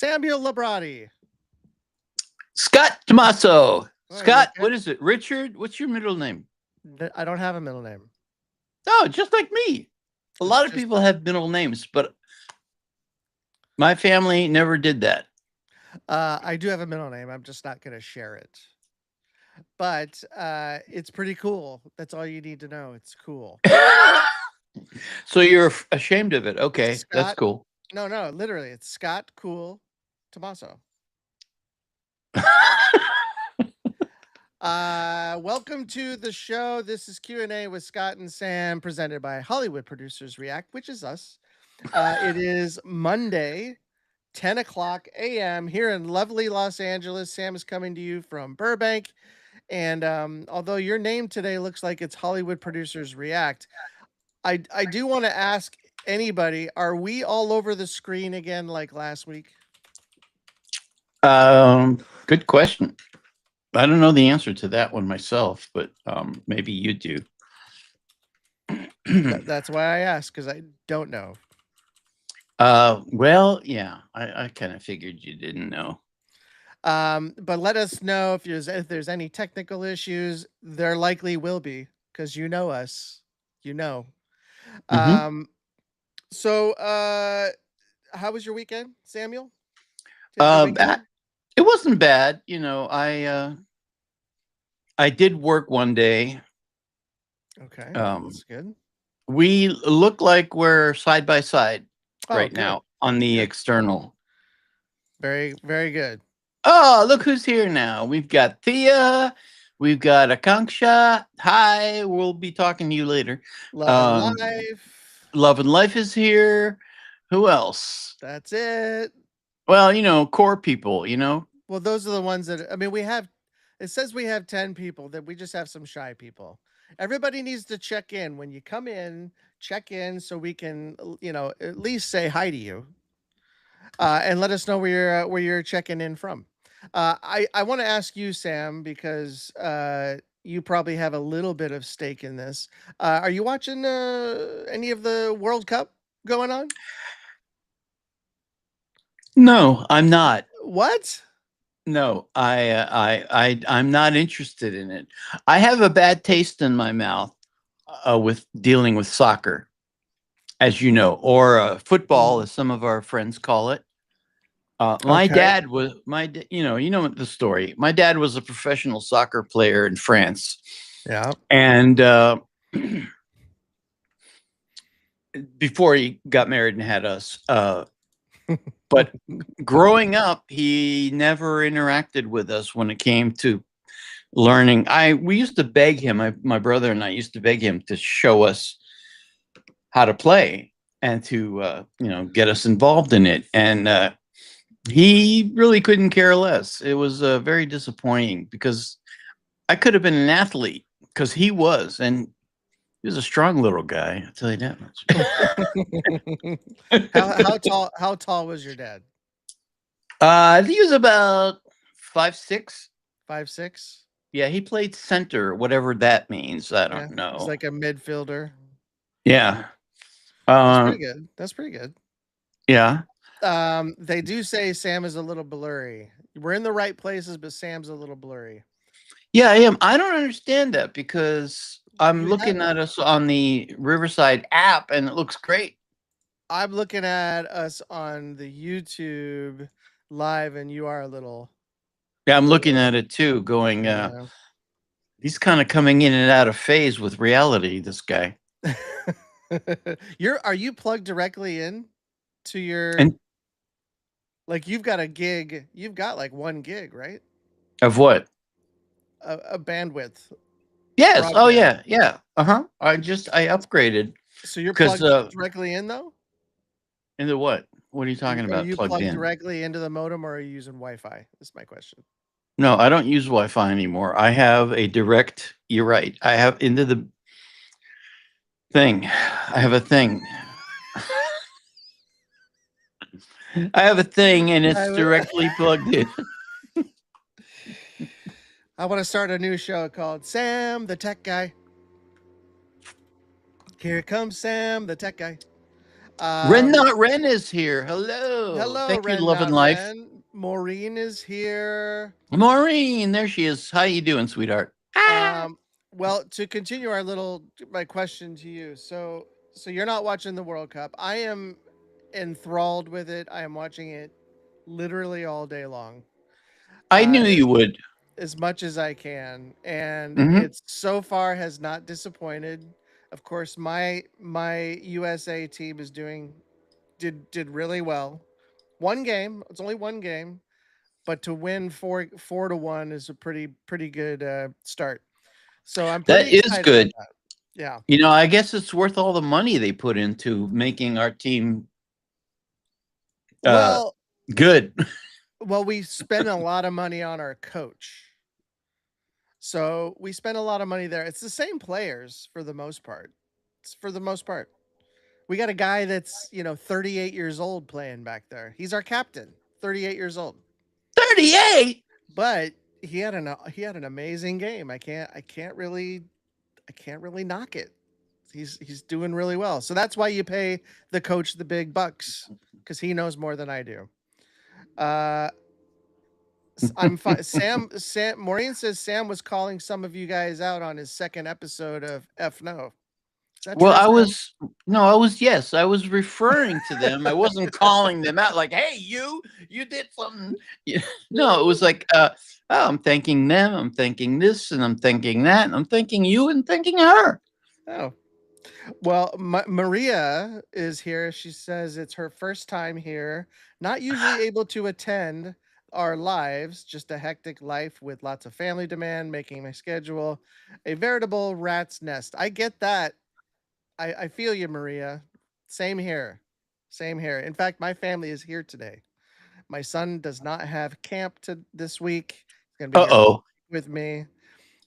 Samuel Labrati. Scott Tommaso. Oh, you Scott, okay? what is it? Richard, what's your middle name? I don't have a middle name. Oh, just like me. A It's lot of just people have middle names, but my family never did that. I do have a middle name. I'm just not going to share it. But it's pretty cool. That's all you need to know. It's cool. So you're ashamed of it. Okay, that's Scott. cool. No, literally, it's Scott Cool Tommaso. Welcome to the show. This is Q&A with Scott and Sam, presented by Hollywood Producers React, which is us. It is Monday, 10 o'clock a.m. here in lovely Los Angeles. Sam is coming to you from Burbank. And although your name today looks like it's Hollywood Producers React, I do want to ask anybody, are we all over the screen again like last week? Good question. I don't know the answer to that one myself, but maybe you do. That's why I asked, because I don't know. Well, yeah, I kind of figured you didn't know. But let us know if there's any technical issues. There likely will be, because you know us. You know. Mm-hmm. Um, so how was your weekend, Samuel? Did you have a good Uh, weekend? it wasn't bad. I did work one day. Okay, Um, that's good. we look like we're side by side Oh, right good. now on the Good. external. Very, very good. Oh, look who's here now. We've got Thea. We've got Akanksha. Hi, we'll be talking to you later. Love and Um, life. Love and Life is here. Who else? That's it. Well, core people, Well, those are the ones that, I mean, it says we have 10 people, that we just have some shy people. Everybody needs to check in when you come in, check in so we can, at least say hi to you, and let us know where you're checking in from. I want to ask you, Sam, because you probably have a little bit of stake in this. Are you watching any of the World Cup going on? No, I'm not. What? No, I'm not interested in it. I have a bad taste in my mouth with dealing with soccer, as you know, or football, Mhm. as some of our friends call it. My Okay. dad was you know the story. My dad was a professional soccer player in France, Yeah. and before he got married and had us. But growing up, he never interacted with us when it came to learning. We used to beg him. My brother and I used to beg him to show us how to play and to get us involved in it. And he really couldn't care less. It was very disappointing because I could have been an athlete because he was, and he was a strong little guy. I'll tell you that how much. tall was your dad? I think he was about 5'6". 5'6"? Yeah, he played center, whatever that means. I Yeah, don't he's know. like a midfielder. Yeah. That's Uh, pretty good. That's pretty good. yeah. They do say Sam is a little blurry. We're in the right places, but Sam's a little blurry. Yeah, I am. I don't understand that because I'm You have looking at us on the Riverside app and it looks great. I'm looking at us on the YouTube live, and you are a little Yeah, I'm looking blurry. at it too, going, Yeah. he's kind of coming in and out of phase with reality, this guy. Are you plugged directly in to your, And like, you've got a gig, you've got like 1 gig, right? of what? A bandwidth Yes. Oh, broadband. yeah. Yeah. Uh huh. I upgraded So you're because, plugged directly in though? into what? What are you talking Are about you plugged plugged in? directly into the modem, or are you using Wi-Fi? Is my question. No, I don't use Wi Fi anymore. I have a direct, you're right. I have into the thing. I have a thing. I have a thing and I, it's w- directly plugged in. I want to start a new show called Sam the Tech Guy. Here comes Sam the Tech Guy. Ren Um, Not Ren is here. Hello. Hello, Thank you, Ren Love and Not Life. Ren. Maureen is here. Maureen, there she is. How you doing, sweetheart? Ah. Um, well, to continue my question to you. So you're not watching the World Cup. I am enthralled with it. I am watching it literally all day long. I Uh, knew you would. as much as I can, and Hmm. it's so far has not disappointed. Of course, my USA team is doing did really well. One game, it's only one game, but to win four to one is a pretty good start. So I'm pretty That is excited about good. that. Yeah. You know, I guess it's worth all the money they put into making our team uh, Well, good. well, we spend a lot of money on our coach. So we spend a lot of money there. It's the same players for the most part. It's for the most part. We got a guy that's, 38 years old playing back there. He's our captain, 38 years old. 38. But he had an amazing game. I can't really knock it. He's doing really well. So that's why you pay the coach the big bucks cuz he knows more than I do. Uh I'm fine. Sam Maureen says Sam was calling some of you guys out on his second episode of F No. Is that Well, true, Sam? yes, I was referring to them. I wasn't calling them out like, "Hey, you did something." Yeah. No, it was like, oh, I'm thanking them, I'm thanking this, and I'm thanking that, and I'm thanking you and thanking her. Oh. Well, Maria is here. She says it's her first time here, not usually able to attend our lives, just a hectic life with lots of family demand, making my schedule a veritable rat's nest. I get that. I feel you, Maria. Same here. Same here. In fact, my family is here today. My son does not have camp to this week. He's gonna be here Uh-oh. with me.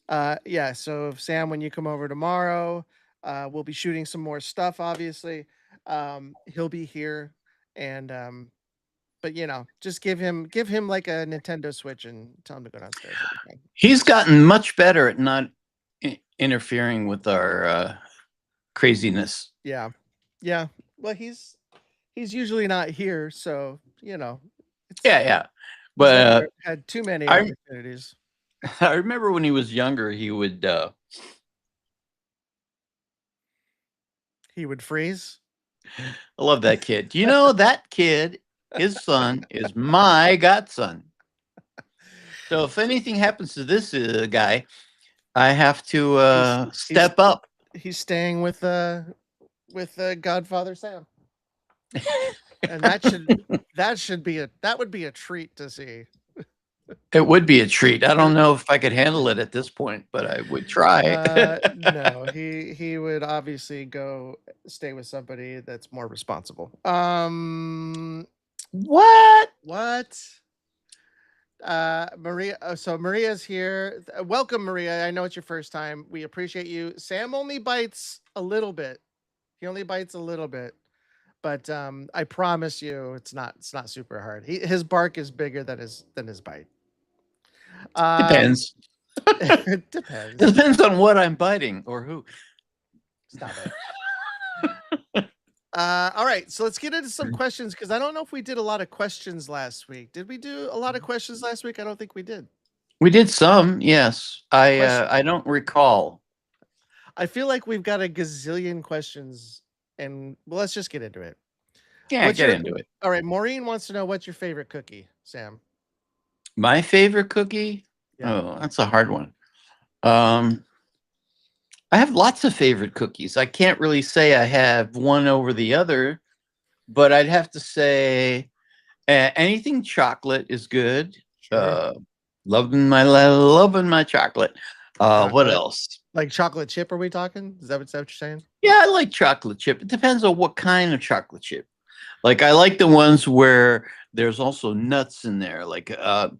Yeah, so Sam, when you come over tomorrow, we'll be shooting some more stuff, obviously. He'll be here and but just give him like a Nintendo Switch and tell him to go downstairs. It'll be fine. He's gotten much better at not interfering with our craziness. Yeah. Yeah. Well, he's usually not here, so Yeah, it's yeah. he's But never had too many I opportunities. I remember when he was younger, he would He would freeze. I love that kid. You know, that kid, his son, is my godson. So if anything happens to this guy, I have to He's he's step up. he's staying with Godfather Sam. And that would be a treat to see. It would be a treat. I don't know if I could handle it at this point, but I would try. No, he would obviously go stay with somebody that's more responsible. What? What? Maria. So Maria's here. Welcome, Maria. I know it's your first time. We appreciate you. Sam only bites a little bit. He only bites a little bit, but I promise you, it's not super hard. His bark is bigger than his bite. Um, Depends. it It depends. depends on what I'm biting or who. Stop it. All right, so let's get into some questions because I don't know if we did a lot of questions last week. Did we do a lot of questions last week? I don't think we did. We did some, yes. Question. I don't recall. I feel like we've got a gazillion questions, and well, let's just get into it. Yeah, What's get your into it. All right, Maureen wants to know what's your favorite cookie, Sam? My favorite cookie? Yeah. Oh, that's a hard one. Um, I have lots of favorite cookies. I can't really say I have one over the other, but I'd have to say anything chocolate is good. Sure. Uh, loving my chocolate. What Chocolate. else? Like chocolate chip, are we talking? Is that what you're saying? Yeah, I like chocolate chip. It depends on what kind of chocolate chip. Like I like the ones where there's also nuts in there. Like a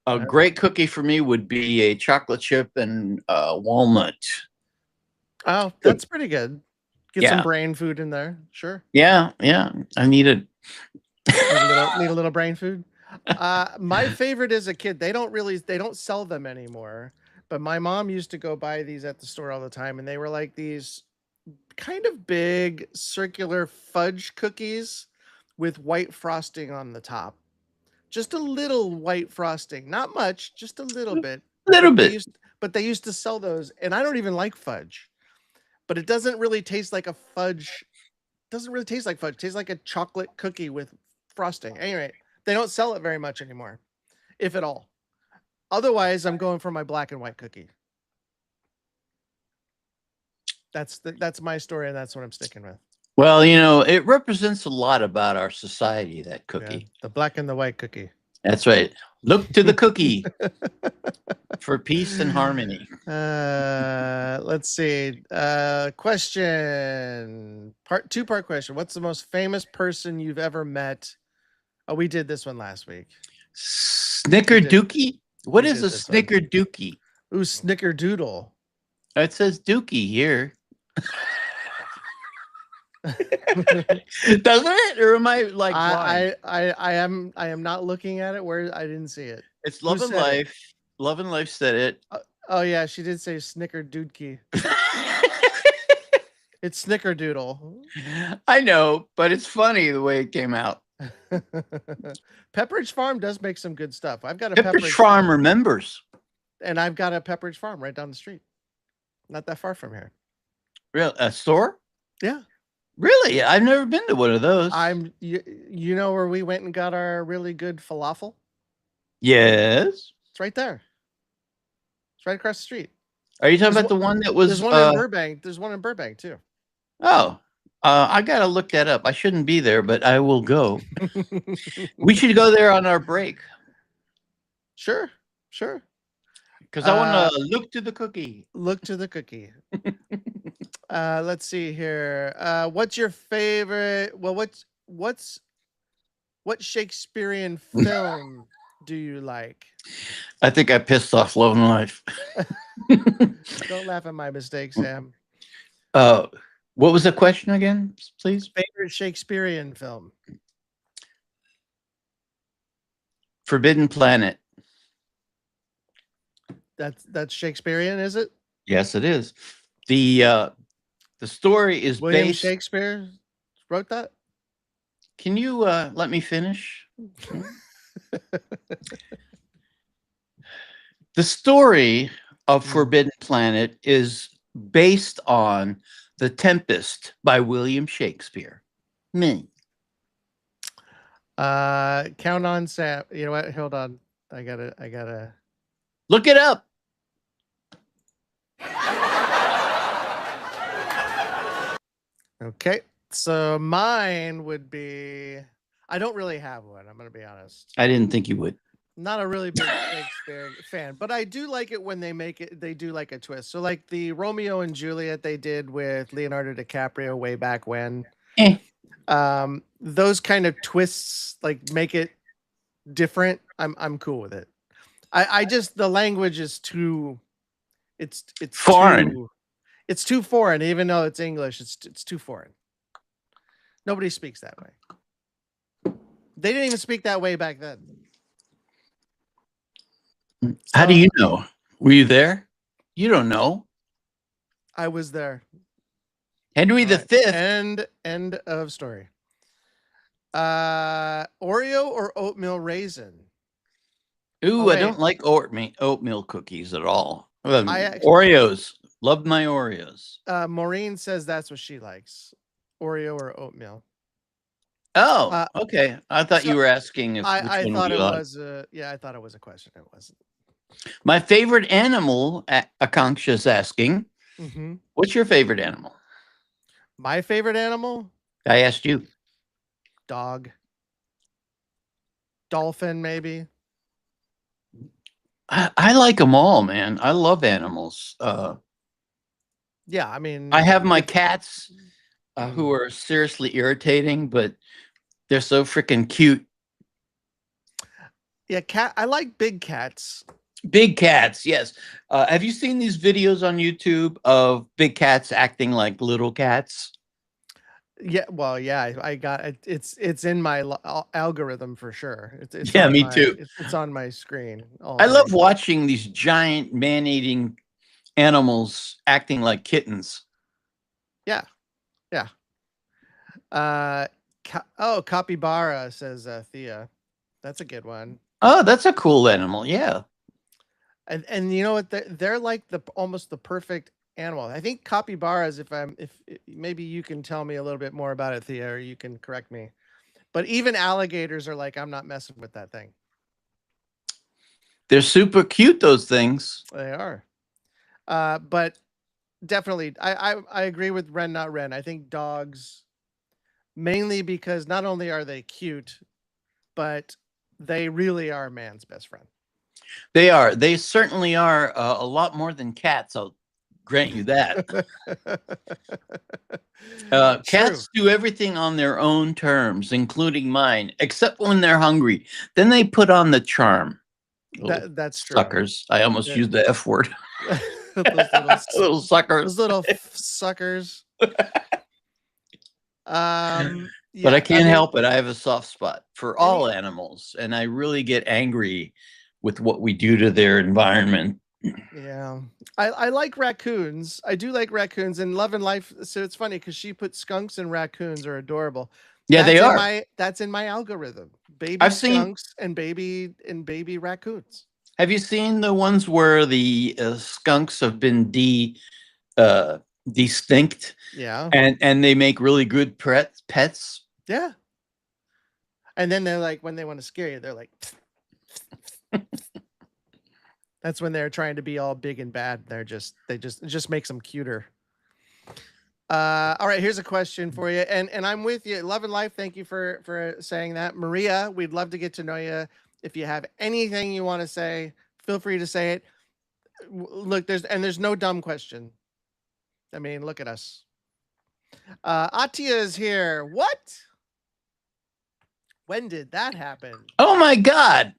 Uh, great cookie for me would be a chocolate chip and walnut. Oh, Good. that's pretty good. Get some Yeah, brain food in there. Sure. yeah, yeah. I need it. Need a little brain food. My favorite as a kid, they don't sell them anymore. But my mom used to go buy these at the store all the time, and they were like these. kind of big circular fudge cookies with white frosting on the top. Just a little white frosting, not much, just a little A bit. little But they bit. used but they used to sell those, and I don't even like fudge. But it doesn't really taste like a fudge. Doesn't really taste like fudge. It tastes like a chocolate cookie with frosting. Anyway, they don't sell it very much anymore, if at all. Otherwise, I'm going for my black and white cookie. That's my story, and that's what I'm sticking with. Well, it represents a lot about our society, that Yeah, cookie. the black and the white cookie. That's right. Look to the cookie for peace and harmony. Let's see. Question two-part question. What's the most famous person you've ever met? Oh, we did this one last week. Snickerdookey? What We is did a this one. snickerdookey? Ooh, snickerdoodle. It says dookie here. Doesn't it? Or am I like blind? I am not looking at it where I didn't see it. It's Who Love and said it? Life. Love and Life said it. Oh yeah, she did say snickerdoodkey. It's snickerdoodle. I know, but it's funny the way it came out. Pepperidge Farm does make some good stuff. I've got a Pepperidge Farm remembers. and I've got a Pepperidge Farm right down the street. Not that far from here. Real a store? Yeah. Really? I've never been to one of those. You know where we went and got our really good falafel? Yes. It's right there. It's right across the street. Are you talking about the one that was There's one in Burbank. There's one in Burbank too. Oh, I gotta look that up. I shouldn't be there, but I will go. We should go there on our break. Sure. Because I want to look to the cookie. Look to the cookie. Let's see here. What's your favorite? Well, what Shakespearean film do you like? I think I pissed off Love and Life. Don't laugh at my mistakes, Sam. What was the question again, please? Favorite Shakespearean film? Forbidden Planet. That's Shakespearean, is it? Yes, it is. The story is William based. Shakespeare wrote that. Can you let me finish? The story of Forbidden Planet is based on The Tempest by William Shakespeare. Me. Count on Sam. You know what? Hold on. I gotta look it up. Okay. So mine would be, I don't really have one. I'm going to be honest. I didn't think you would. Not a really big Shakespeare fan, but I do like it when they do like a twist. So like the Romeo and Juliet they did with Leonardo DiCaprio way back when. Those kind of twists like make it different. I'm cool with it. I just, the language is too, it's foreign. It's too foreign, even though it's English. It's too foreign. Nobody speaks that way. They didn't even speak that way back then. How do you know? Were you there? You don't know. I was there. Henry V. End of story. Oreo or oatmeal raisin? Ooh, I don't like oatmeal cookies at all. Oreos. Love my Oreos. Maureen says that's what she likes. Oreo or oatmeal. Oh, okay. I thought you were asking if I thought it was I thought it was a question. It wasn't. My favorite animal, Akanksha's asking. What's your favorite animal? My favorite animal? I asked you. Dog. Dolphin, maybe. I like them all, man. I love animals. Yeah, I mean, I have my cats who are seriously irritating, but they're so freaking cute. Yeah, I like big cats. Big cats, yes. Have you seen these videos on YouTube of big cats acting like little cats? Yeah, well, yeah, I got it. It's in my algorithm for sure. It's yeah, me too. It's on my screen. I love watching these giant man-eating animals acting like kittens. Yeah, yeah. Uh, capybara says Thea. That's a good one. Oh, that's a cool animal. Yeah. And you know what? They're like the almost the perfect animal. I think capybaras. If maybe you can tell me a little bit more about it, Thea, or you can correct me. But even alligators are like, I'm not messing with that thing. They're super cute, those things. They are. But definitely, I agree with Ren, not Ren. I think dogs mainly because not only are they cute, but they really are man's best friend. They are. They certainly are a lot more than cats. I'll grant you that. True. Cats do everything on their own terms, including mine, except when they're hungry. Then they put on the charm. Little That's true. suckers. I almost Yeah. used the F word. those little Little those suckers. little suckers. But I Yeah, I can't mean, help it. I have a soft spot for any all animals, and I really get angry with what we do to their environment. yeah. I like raccoons. I do like raccoons and Love and Life. So it's funny because she put skunks and raccoons are adorable. Yeah, they are. That's in my algorithm. Baby I've seen. skunks and baby raccoons. Have you seen the ones where the skunks have been uh, distinct, Yeah. and they make really good pets? Yeah. And then they're like when they want to scare you, they're like that's when they're trying to be all big and bad. It just makes them cuter. All right, here's a question for you, and I'm with you. Love and Life, thank you for saying that. Maria, we'd love to get to know you. If you have anything you want to say, feel free to say it. Look, there's no dumb question. I mean, look at us. Atia is here. What? When did that happen? Oh my God!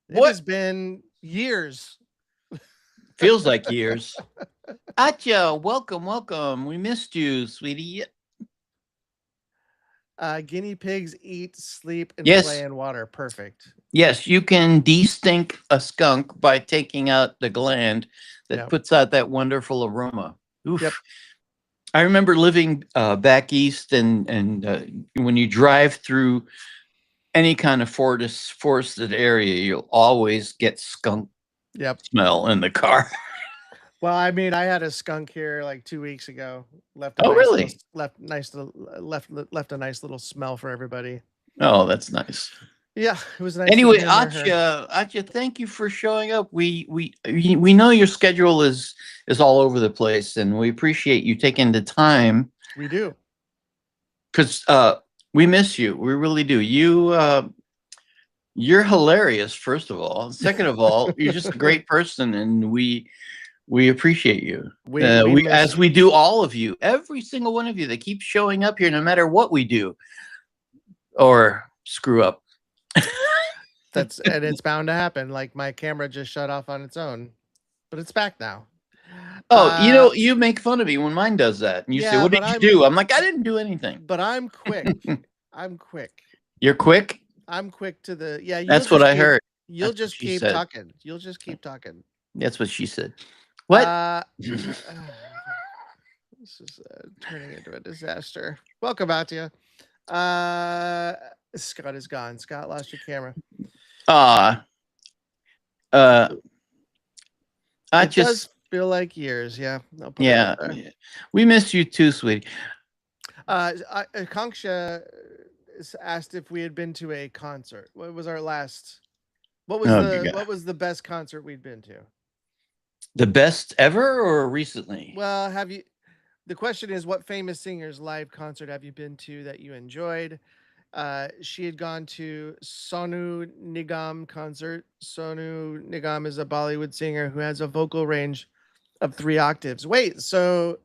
It What has been years. feels like years? Atya, welcome, welcome. We missed you, sweetie. Guinea pigs eat, sleep, and play Yes, in water. Perfect. yes, you can de-stink a skunk by taking out the gland that Yep. puts out that wonderful aroma. Yep. Oof. I remember living back east, and when you drive through any kind of forested area, you'll always get skunk Yep. smell in the car. Well, I mean, I had a skunk here like 2 weeks ago. Left a Oh, nice little really? left a nice little smell for everybody. Oh, that's nice. Yeah, it was nice seeing Anyway, him or her. Atya, thank you for showing up. We know your schedule is all over the place, and we appreciate you taking the time We do. because we miss you. We really do. You're hilarious, first of all. Second of all, you're just a great person, and we appreciate you. We We miss as we do all of you, every single one of you that keeps showing up here, no matter what we do or screw up. that's and it's bound to happen. Like my camera just shut off on its own, but it's back now. Oh, Uh you make fun of me when mine does that, and you say, yeah, "What did but you do?" I'm like, "I didn't do anything." I'm quick. I'm quick. You're quick. I'm quick to the yeah, That's what I heard. you'll That's what just she keep said. talking. You'll just keep talking. That's what she said. What? Uh this is turning into a disaster. Welcome out to you. Scott is gone. Scott lost your camera. Uh, uh, I It does just, feel like years. Yeah, I'll put it right yeah, there. yeah. We miss you too, sweetie. Kanksha asked if we had been to a concert. What was our last? What was Oh, dear God. the best concert we'd been to? The best ever or recently? Well, have you? The question is, what famous singer's live concert have you been to that you enjoyed? She had gone to Sonu Nigam concert. Sonu Nigam is a Bollywood singer who has a vocal range of 3 octaves. Wait, so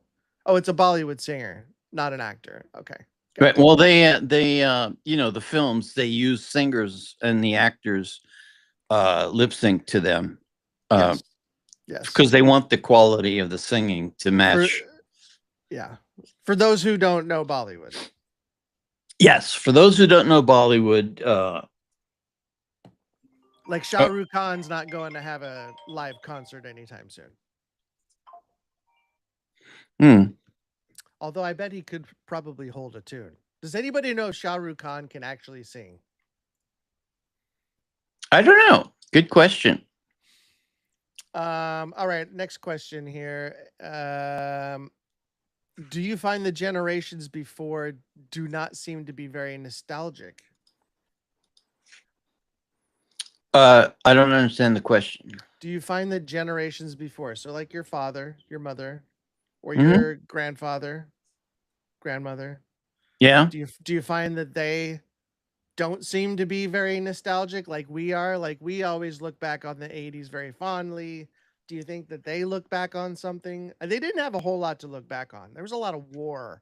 oh, it's a Bollywood singer, not an actor. Okay, got Right. it. Well, the films, they use singers and the actors lip sync to them Yes, yes. because they want the quality of the singing to For match. yeah, for those who don't know Bollywood. Yes, for those who don't know Bollywood, Like Shah Rukh Khan's not going to have a live concert anytime soon. hmm, Although I bet he could probably hold a tune. Does anybody know if Shah Rukh Khan can actually sing? I don't know. Good question. All right, next question here. Do you find the generations before do not seem to be very nostalgic? I don't understand the question. Do you find that generations before, so like your father, your mother, or Hmm. your grandfather, grandmother, Yeah. do you find that they don't seem to be very nostalgic like we are? Like we always look back on the 80s very fondly. Do you think that they look back on something? They didn't have a whole lot to look back on. There was a lot of war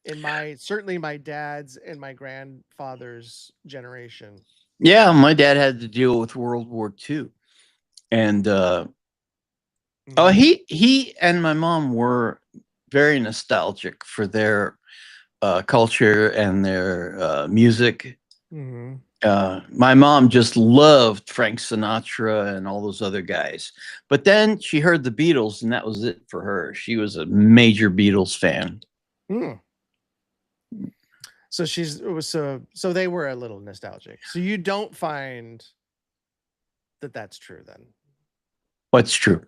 in my certainly my dad's and my grandfather's generation. Yeah. My dad had to deal with World War II, and oh, Mhm. he and my mom were very nostalgic for their culture and their music. Mhm. My mom just loved Frank Sinatra and all those other guys. But then she heard the Beatles, and that was it for her. She was a major Beatles fan. Mm. So she's it was so they were a little nostalgic. So you don't find that that's true then. What's true?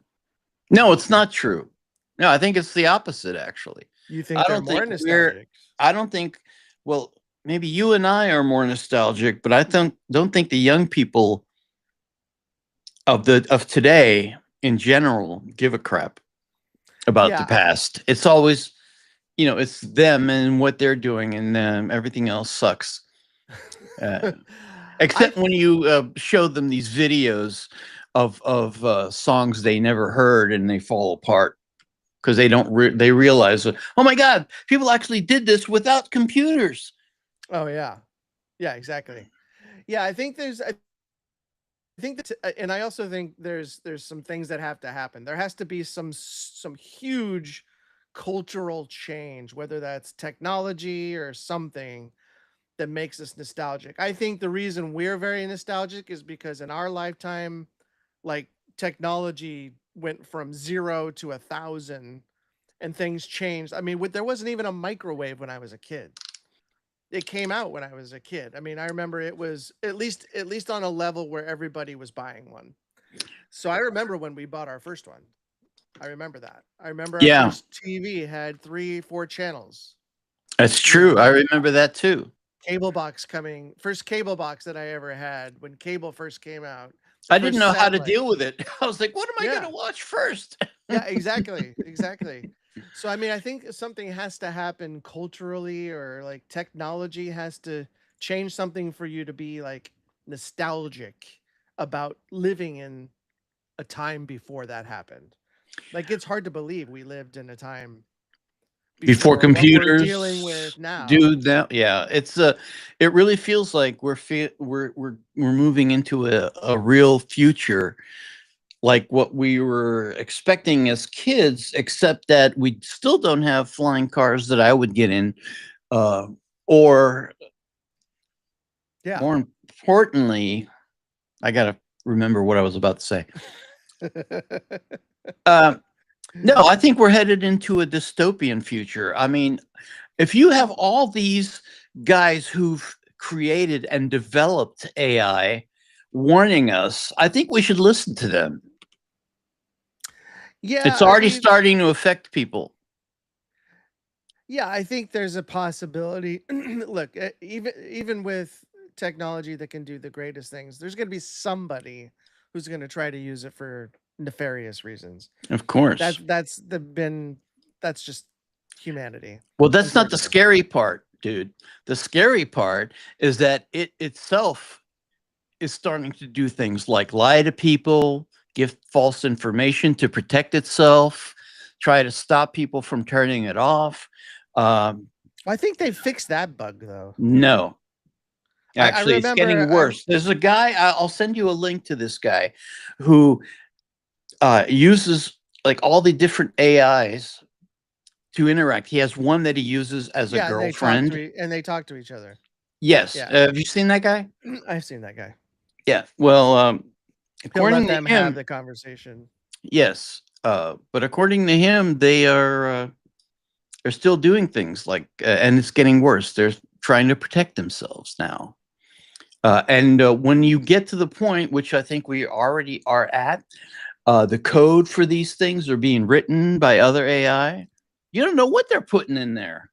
No, it's Okay. not true. No, I think it's the opposite, actually. You I think they're don't think more we're, nostalgic? I don't think, well, maybe you and I are more nostalgic, but I don't think the young people of today in general give a crap about the Yeah. past. It's always, it's them and what they're doing, and everything else sucks. Uh, I except when you show them these videos of songs they never heard, and they fall apart because they realize that, oh my god, people actually did this without computers. oh yeah. Yeah, exactly. Yeah, I think that and I also think there's some things that have to happen. There has to be some huge cultural change, whether that's technology or something that makes us nostalgic. I think the reason we're very nostalgic is because in our lifetime, like technology went from 0 to 1,000 and things changed. I mean, there wasn't even a microwave when I was a kid. It came out when I was a kid. I mean, I remember it was at least on a level where everybody was buying one. So I remember when we bought our first one. I remember that. I remember our Yeah, first TV had 3, 4 channels. that's You true. I know, remember that too. cable box coming first cable box that I ever had when cable first came out. The I didn't first know how to satellite. deal with it. I was like, what am I going Yeah. to watch first? Yeah, exactly. Exactly. So I mean, I think something has to happen culturally or like technology has to change something for you to be like nostalgic about living in a time before that happened. Like it's hard to believe we lived in a time Before before what we're dealing computers, with now. dude. Now, yeah, it really feels like we're moving into a real future, like what we were expecting as kids, except that we still don't have flying cars that I would get in, uh, or Yeah. more importantly, I gotta remember what I was about to say. Uh, no, I think we're headed into a dystopian future. I mean, if you have all these guys who've created and developed AI warning us, I think we should listen to them. Yeah, It's I already mean, starting to affect people. yeah, I think there's a possibility. Look, even with technology that can do the greatest things, there's going to be somebody who's going to try to use it for nefarious reasons. Of course. That's just humanity, Well, that's not the unfortunately. scary part, dude. The scary part is that it itself is starting to do things like lie to people, give false information to protect itself, try to stop people from turning it off. Um, I think they fixed that bug though. no, I actually, it's remember getting worse. There's a guy, I'll send you a link to this guy who uses like all the different AIs to interact. He has one that he uses as a yeah, girlfriend. and they talk to each other. Yes. Yeah, Have you seen that guy? I've seen that guy. Yeah. Well, He'll let according to them have him, the conversation. yes. But according to him, they are. they're still doing things like, and it's getting worse. They're trying to protect themselves now. And when you get to the point, which I think we already are at, the code for these things are being written by other AI. You don't know what they're putting in there.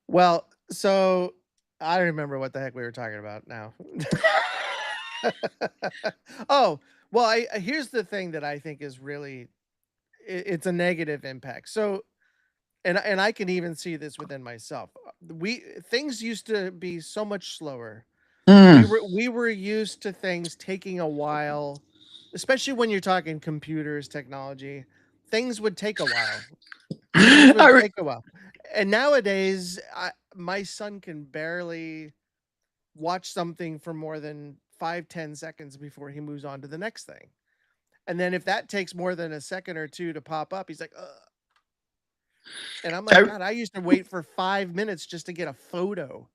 Well, so I don't remember what the heck we were talking about now. Oh, well, here's the thing that I think is really it's a negative impact. So, and I can even see this within myself. We things used to be so much slower. Mm. We were used to things taking a while, especially when you're talking computers, technology. Things would take a while. Things would I take a while. And nowadays, my son can barely watch something for more than 5, 10 seconds before he moves on to the next thing. And then if that takes more than a second or two to pop up, he's like, ugh. And I'm like, I God, I used to wait for 5 minutes just to get a photo.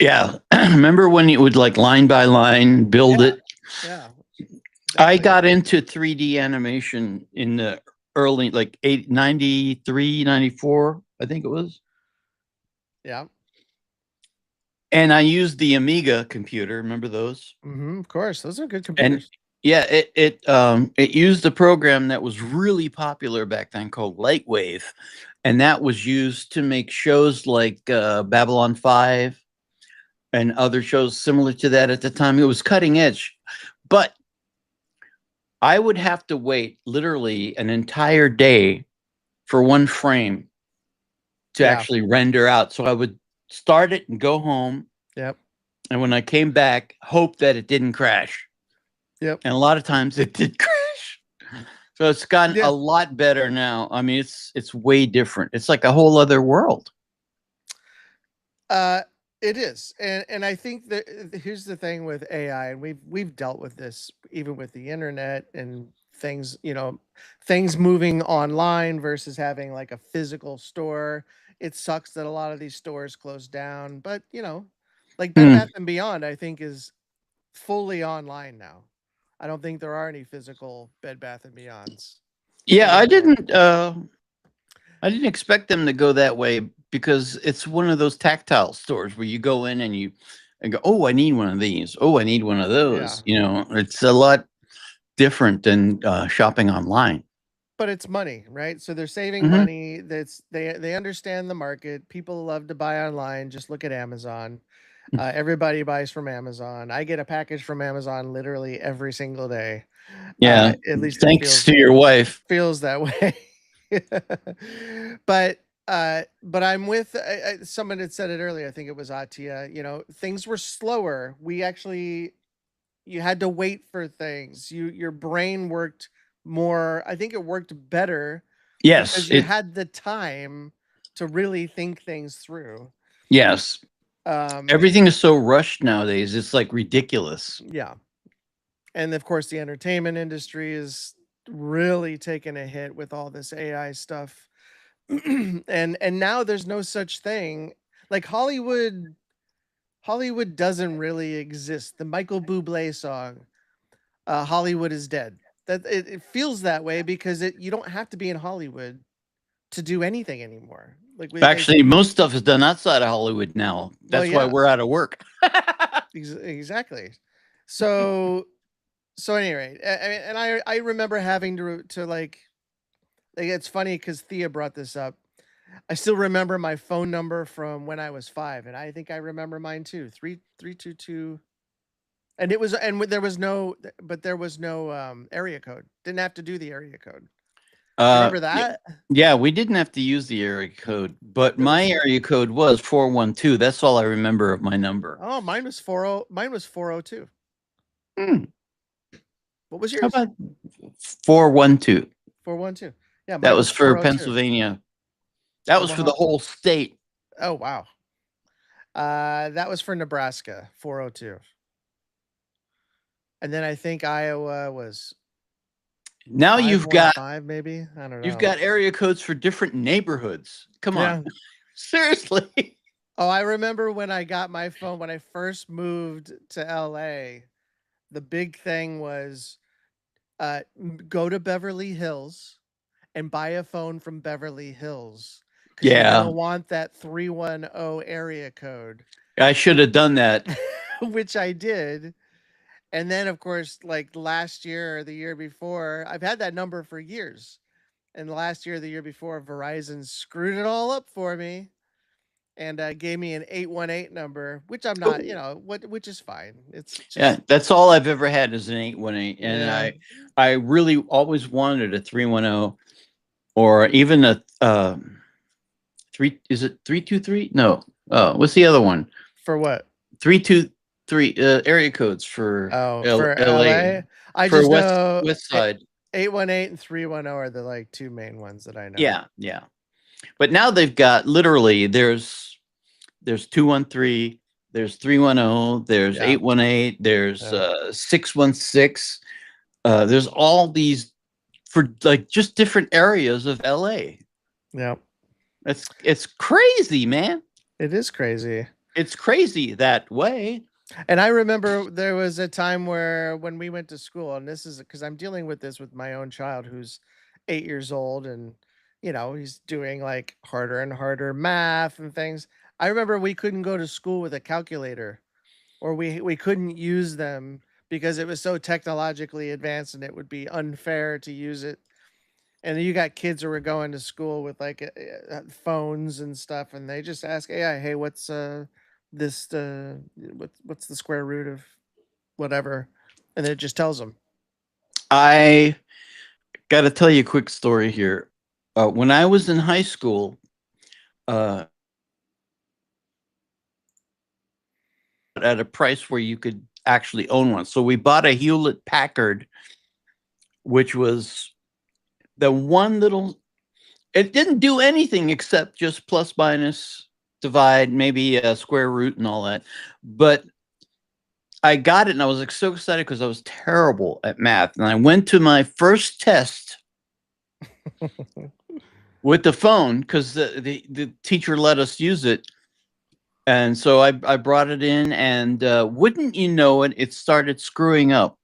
Yeah. Remember when you would like line by line build Yeah. it? Yeah. I Exactly. got into 3D animation in the early, like 93, 94, I think it was. Yeah. And I used the Amiga computer. Remember those? Of course. Those are good And computers. yeah, it used a program that was really popular back then called Lightwave, and that was used to make shows like Babylon 5 and other shows similar to that at the time. It was cutting edge, but I would have to wait literally an entire day for one frame to Yeah. actually render out. So I would start it and go home, Yep. and when I came back, hope that it didn't crash. Yep. And a lot of times it did crash. So it's gotten a Yeah. lot better now. I mean, it's way different. It's like a whole other world. Uh, it is, and I think that here's the thing with AI, and we've dealt with this even with the internet and things, things moving online versus having like a physical store. It sucks that a lot of these stores close down, but like Bed Hmm. Bath and Beyond, I think is fully online now. I don't think there are any physical Bed Bath and Beyonds Yeah, anymore. I didn't expect them to go that way because it's one of those tactile stores where you go in and go, oh, I need one of these. Oh, I need one of Yeah. those. You know, it's a lot different than shopping online. But it's money, right? So they're saving Hmm. money. They understand the market. People love to buy online. Just look at Amazon. Everybody buys from Amazon. I get a package from Amazon literally every single day. Yeah. At least it Thanks to your wife. feels that way. But I'm with someone that said it earlier. I think it was Atia. Things were slower. You had to wait for things. Your brain worked more. I think it worked better Yes. because you had the time to really think things through. Yes. Um, Everything is so rushed nowadays. It's like ridiculous. yeah. And of course the entertainment industry is really taking a hit with all this AI stuff. And now there's no such thing. Like Hollywood doesn't really exist. The Michael Bublé song, Hollywood is dead. That it feels that way because you don't have to be in Hollywood to do anything anymore. Like Actually, most stuff is done outside of Hollywood now. well, That's why yeah, we're out of work. exactly. So so anyway, and I remember having to like it's funny because Thea brought this up. I still remember my phone number from when I was 5, and I think I remember mine too. 3322. And it was and there was no but there was no area code. Didn't have to do the area code. Do you remember Yeah, that? yeah, we didn't have to use the area code, but It my was area code was 412. That's all I remember of my number. Oh, mine was 402. Hmm. What was How yours? about 412? 412. Yeah, That mine was was for 402. Pennsylvania. That was for the Omaha. whole state. Oh, wow. That was for Nebraska, 402. And then I think Iowa was Now 515 maybe. I don't you've know. got area codes for different neighborhoods. Come on. Yeah. Seriously. Oh, I remember when I got my phone when I first moved to LA, the big thing was go to Beverly Hills and buy a phone from Beverly Hills because you're gonna Yeah, want that 310 area code, I should have done that. which I did. And then, of course, like last year or the year before, I've had that number for years. And last year, the year before, Verizon screwed it all up for me and gave me an 818 number, which I'm not, Oh, which is fine. It's yeah, just, that's all I've ever had is an 818, and yeah, I really always wanted a 310 or even a three. Is it 323? No. What's the other one? for what? 323 area codes for Oh, for LA LA. I for just know West Side. 818 and 310 are the like two main ones that I know. Yeah, yeah. But now they've got literally there's 213, there's 310, there's Yeah. 818, there's Yeah. 616. There's all these for like just different areas of LA. Yeah. It's crazy, man. It is crazy. It's crazy that way. And I remember there was a time where when we went to school, and this is because I'm dealing with this with my own child who's 8 years old, and he's doing like harder and harder math and things. I remember we couldn't go to school with a calculator, or we couldn't use them because it was so technologically advanced and it would be unfair to use it. And you got kids who were going to school with like phones and stuff, and they just ask AI, "Hey, what's this what's the square root of whatever?" And it just tells them. I got to tell you a quick story here. When I was in high school, uh, at a price where you could actually own one. So we bought a Hewlett Packard, which was the one little, it didn't do anything except just plus minus divide, maybe a square root and all that. But I got it and I was like so excited because I was terrible at math. And I went to my first test with the phone because the teacher let us use it. And so I brought it in, and wouldn't you know it, it started screwing up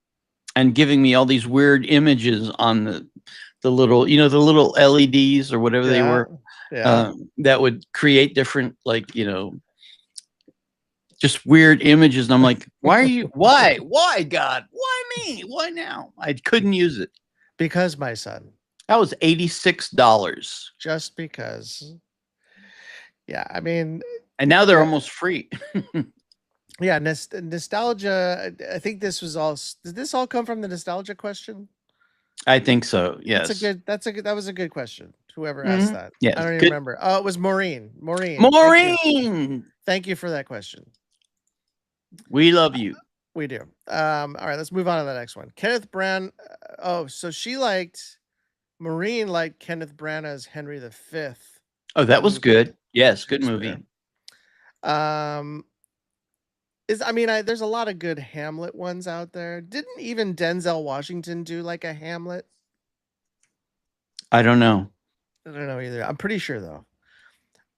and giving me all these weird images on the little, the little LEDs or whatever they Yeah, were, yeah. that would create different, like, just weird images. And I'm like, why, God, why me? Why now? I couldn't use it. Because my son, That was $86. just because. Yeah, I mean, And now they're yeah, almost free. yeah. Nostalgia. I think this was all. Did this all come from the nostalgia question? I think so. That's a Yes. good. That's a good. That was a good question. Whoever asked Mhm. that, I Yes. don't even Good. remember. Oh, it was Maureen. Maureen, thank you. Maureen, Thank you for that question. we love you. We do. All right, let's move on to the next one. Kenneth Branagh. Oh, so she liked Maureen liked Kenneth Branagh's Henry V. Oh, that That was movie good. with Yes, good movie. Shakespeare. Um, there's a lot of good Hamlet ones out there. Didn't even Denzel Washington do like a Hamlet? I don't know. I don't know either. I'm pretty sure though.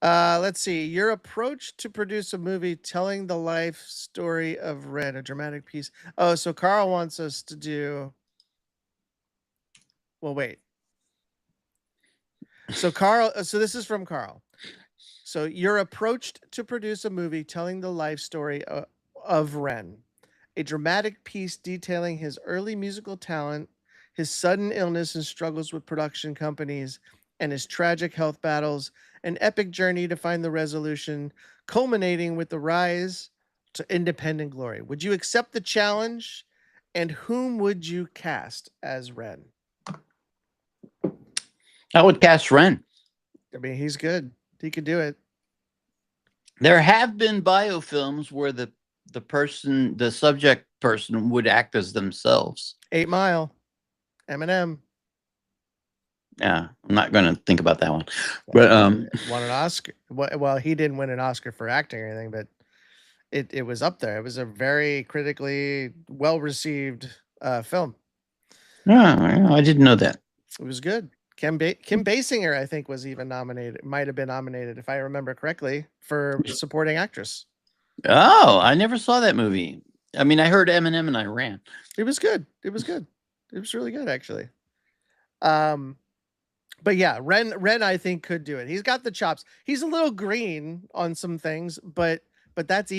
Let's see. Your approach to produce a movie telling the life story of Red, a dramatic piece. Oh, so Carl wants us to do. Well, wait. So Carl. So this is from Carl. So you're approached to produce a movie telling the life story of Ren, a dramatic piece detailing his early musical talent, his sudden illness and struggles with production companies, and his tragic health battles, an epic journey to find the resolution, culminating with the rise to independent glory. Would you accept the challenge? And whom would you cast as Ren? I would cast Ren. I mean, he's good. He could do it. There have been biofilms where the subject person would act as themselves. 8 Mile, Eminem. Yeah, I'm not going to think about that one. But Won an Oscar. Well, he didn't win an Oscar for acting or anything, but it was up there. It was a very critically well received film. yeah, I didn't know that. It was good. Kim Basinger, I think, was even nominated. Might have been nominated, if I remember correctly, for supporting actress. Oh, I never saw that movie. I mean, I heard Eminem and I ran. It was good. It was good. It was really good, actually. Um, But yeah, Ren I think could do it. He's got the chops. He's a little green on some things, but that's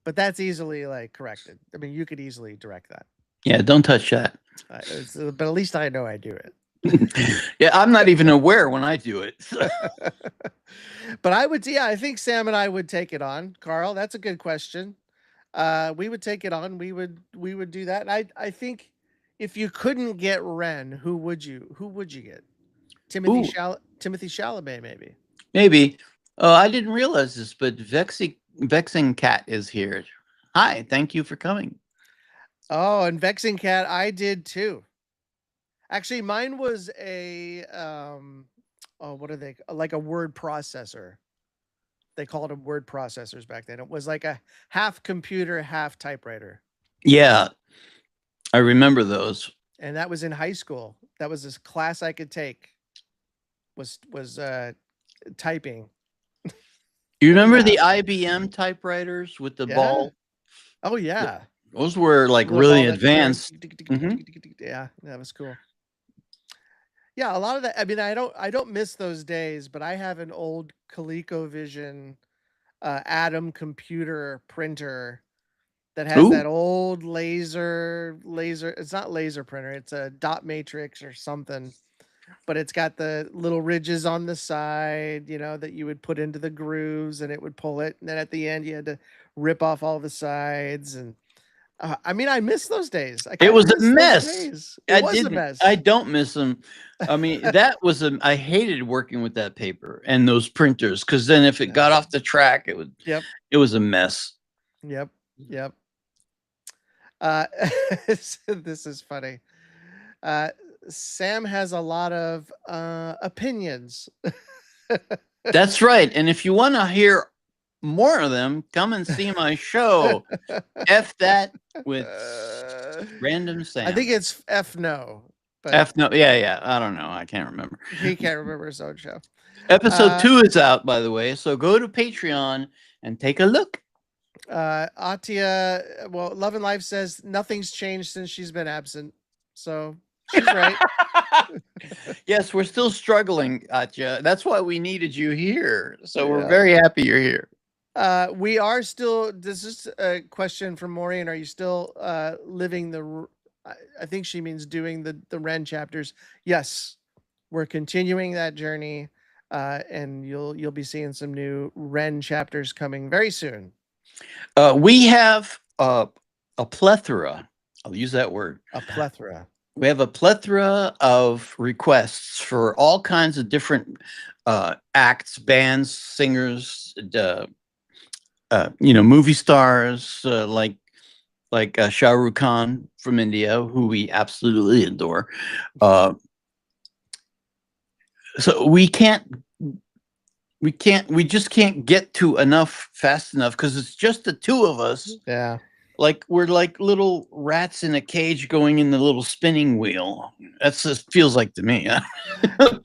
but that's easily like corrected. I mean, you could easily direct that. Yeah, don't touch that. But at least I know I do it. Yeah, I'm not even aware when I do it. But I would, yeah, I think Sam and I would take it on. Carl, that's a good question. We would take it on. We would do that. And I think if you couldn't get Ren, who would you get? Ooh, Timothy Chalamet, maybe. maybe. Oh, I didn't realize this, but Vexing Cat is here. Hi, thank you for coming. Oh, and Vexing Cat, I did too. Actually, mine was a oh, what are they like a word processor. They called them word processors back then. It was like a half computer, half typewriter. Yeah, I remember those. And that was in high school. That was this class I could take was typing. You remember Yeah. the IBM typewriters with the Yeah. ball? Oh yeah. Those were like Little really ball that turned. advanced. Hmm. Yeah, that was cool. Yeah, a lot of that. I mean, I don't miss those days, but I have an old ColecoVision Atom computer printer that has Ooh, that old laser. It's not laser printer. It's a dot matrix or something, but it's got the little ridges on the side, that you would put into the grooves and it would pull it. And then at the end, you had to rip off all the sides. And I mean, I miss those days. I it kind of was a miss those mess. days. It was a I mess. don't miss them. I mean, that was a. I hated working with that paper and those printers because then if it got Yeah. off the track, Yep. it was a mess. Yep. Yep. Uh, this is funny. Uh, Sam has a lot of opinions. That's right. And if you want to hear more of them, come and see my show. F that with Random I think Sam. it's F no, but F no, yeah, yeah. I don't know. I can't remember. he can't remember his own show. Episode Uh, 2 is out, by the way. So go to Patreon and take a look. Atia, well, Love and Life says nothing's changed since she's been absent. So she's right. Yes, we're still struggling, Atya. That's why we needed you here. So we're Yeah. very happy you're here. We are still, this is a question from Maureen. Are you still living I think she means doing the Ren chapters. Yes, we're continuing that journey. And you'll be seeing some new Ren chapters coming very soon. We have a plethora. I'll use that word. A plethora. We have a plethora of requests for all kinds of different acts, bands, singers, movie stars like Shah Rukh Khan from India, who we absolutely adore. So we just can't get to enough fast enough because it's just the two of us. Yeah. Like we're like little rats in a cage going in the little spinning wheel. That's just feels like to me.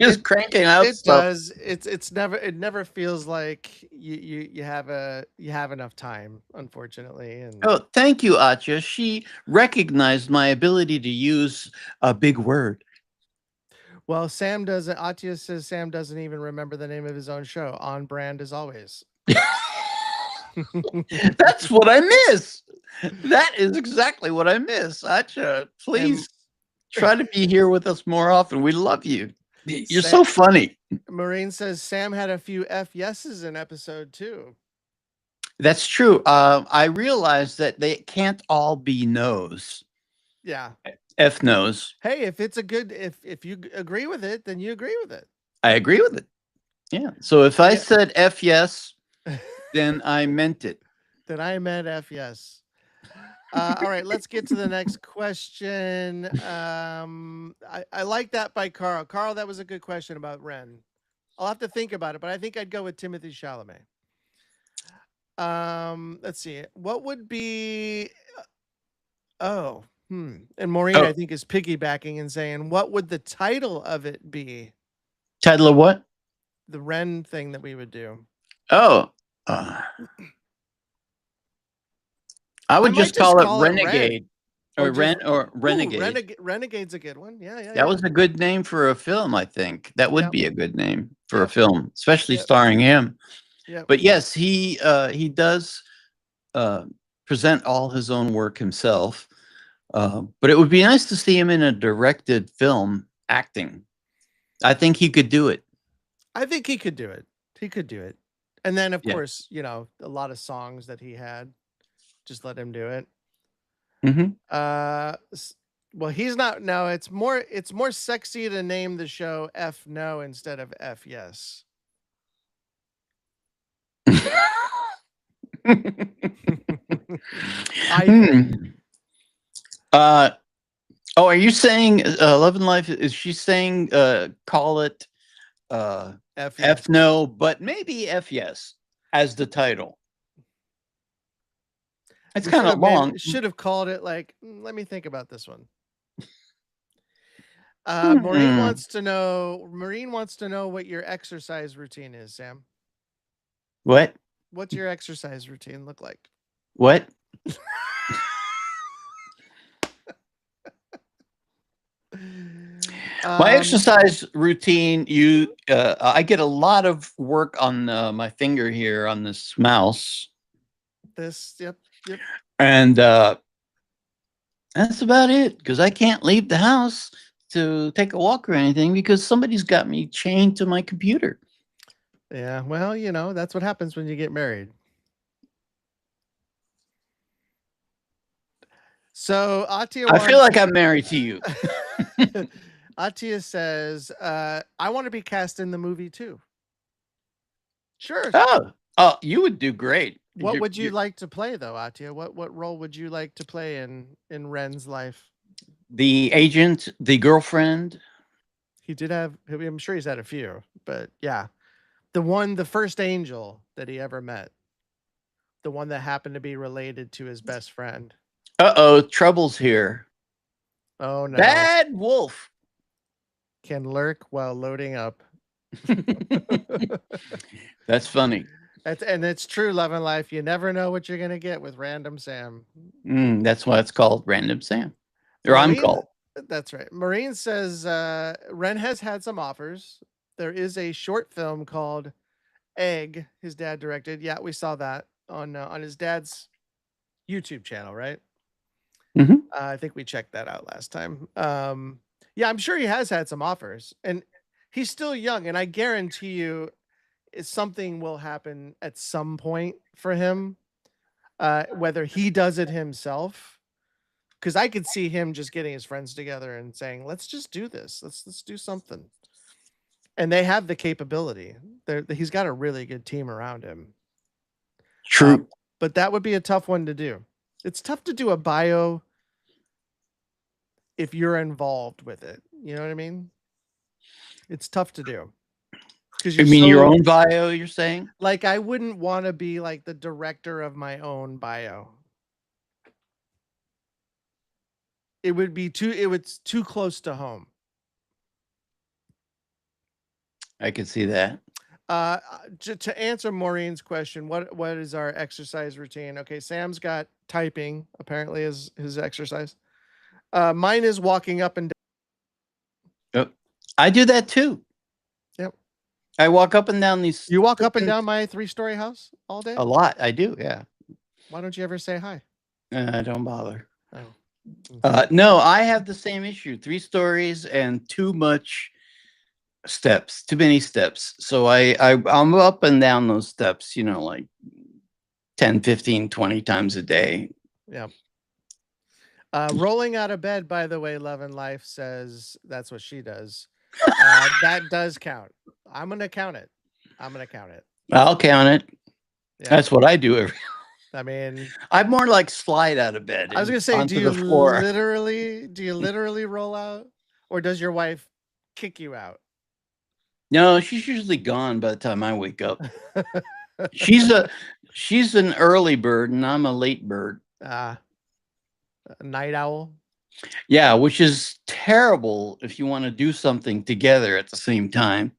Just cranking out It stuff. does. It never feels like you have enough time, unfortunately. And Oh, thank you, Atya. She recognized my ability to use a big word. well, Sam doesn't. Atia says Sam doesn't even remember the name of his own show. On brand as always. That's what I miss. That is exactly what I miss. Atya, please try to be here with us more often. We love you. You're so funny. Maureen says Sam had a few F yeses in episode 2. That's true. I realize that they can't all be no's. Yeah. F no's. Hey, if you agree with it, then you agree with it. I agree with it. Yeah. So if I said F yes, then I meant it. Then I meant F yes. All right, let's get to the next question. I like that by Carl. Carl, that was a good question about Ren. I'll have to think about it, but I think I'd go with Timothy Chalamet. Let's see. What would be and Maureen, I think, is piggybacking and saying, what would the title of it be? Title of what? The Ren thing that we would do. Oh, I would just call it Renegade. Or just Or ooh, Renegade. Renegade's a good one. Yeah, yeah, That yeah. was a good name for a film, I think. That would Yep, be a good name for a yep, film, especially yep, starring him. yep. But yes, he does uh, present all his own work himself. But it would be nice to see him in a directed film acting. I think he could do it. I think he could do it. He could do it. And then, of Yeah. course, a lot of songs that he had, just let him do it. Hmm. Well, he's not. No, it's more sexy to name the show F No instead of F Yes. I think Hmm. Uh, oh, are you saying Love and Life? Is she saying call it uh, F Yes. F no, but maybe F yes as the title? It's We kind should of have maybe long. should have called it like. Let me think about this one. Maureen Hmm. wants to know. Maureen wants to know what your exercise routine is, Sam. What? What's your exercise routine look like? What? My Um, exercise routine, I get a lot of work on my finger here on this mouse, yep, yep. and that's about it because I can't leave the house to take a walk or anything because somebody's got me chained to my computer. Yeah, well, that's what happens when you get married. So Atia I feel wants like I'm married to you. Atia says, I want to be cast in the movie too. Sure. Oh, oh, you would do great. What would you like to play though, Atia? What role would you like to play in Ren's life? The agent, the girlfriend. He did have I'm sure he's had a few, but yeah. The first angel that he ever met. The one that happened to be related to his best friend. Uh-oh, trouble's here. Oh no. Bad wolf. Can lurk while loading up. That's funny. And it's true, love and life. You never know what you're gonna get with random Sam. That's why it's called Random Sam. Or I'm Marine, called. that's right. Marine says Ren has had some offers. There is a short film called Egg. His dad directed. Yeah, we saw that on his dad's YouTube channel, right? Mhm. I think we checked that out last time. Yeah, I'm sure he has had some offers, and he's still young, and I guarantee you, something will happen at some point for him. Whether he does it himself, because I could see him just getting his friends together and saying, "Let's just do this. Let's do something." And they have the capability. He's got a really good team around him. True. But that would be a tough one to do. It's tough to do a bio if you're involved with it. You know what I mean? It's tough to do because I you're mean your so own bio, you're saying? like I wouldn't want to be like the director of my own bio. It was too close to home. I could see that. To answer Maureen's question, what is our exercise routine? Okay, Sam's got typing apparently is his exercise. Mine is walking up and down. Oh, I do that too. Yep. I walk up and down these You walk up and freaking down my 3-story house all day? a lot. I do, yeah. Why don't you ever say hi? Don't bother. Oh. Okay. No, I have the same issue. 3 stories and too much steps, too many steps. So I'm up and down those steps, like 10, 15, 20 times a day. Yeah. Rolling out of bed, by the way, Love and Life says that's what she does. That does count. I'm gonna count it. I'm gonna count it. I'll count it. Yeah. That's what I do every I mean, I'm more like slide out of bed I was and gonna say, onto the floor. do you literally roll out, or does your wife kick you out? No, she's usually gone by the time I wake up. She's a she's an early bird and I'm a late bird. Ah, night owl. Yeah, which is terrible if you want to do something together at the same time.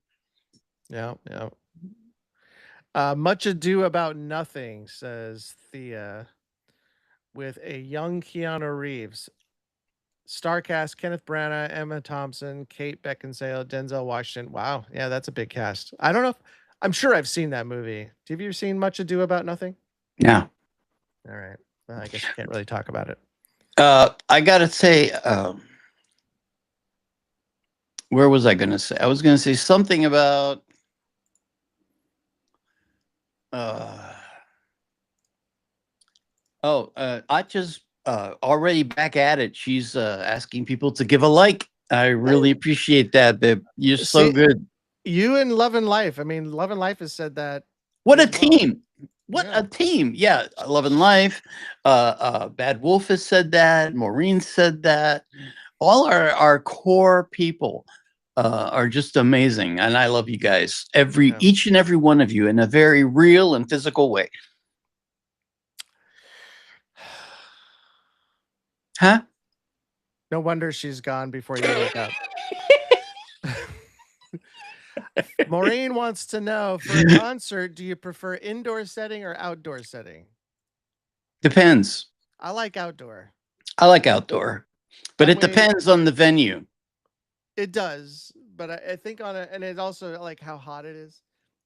Yeah, yeah. Much ado about nothing, says Thea, with a young Keanu Reeves. Starcast: Kenneth Branagh, Emma Thompson, Kate Beckinsale, Denzel Washington. Wow, yeah, that's a big cast. I don't know if I'm sure I've seen that movie. Have you seen Much Ado About Nothing? Yeah. All right. Well, I guess you can't really talk about it. I gotta say, where was I gonna say? I was gonna say something about uh Atcha's already back at it. She's asking people to give a like. I really appreciate that, babe. You're so See, good. you and Love and Life. I mean, Love and Life has said that What a as well. team. What Yeah. a team. Yeah, Love and Life. Bad Wolf has said that. Maureen said that. All our core people are just amazing. And I love you guys. Yeah. Each and every one of you in a very real and physical way. Huh? No wonder she's gone before you wake up. Maureen wants to know, for a concert, do you prefer indoor setting or outdoor setting? Depends. I like outdoor. I like outdoor, but That it way depends on the venue. it does, but I think on it, and it also like how hot it is.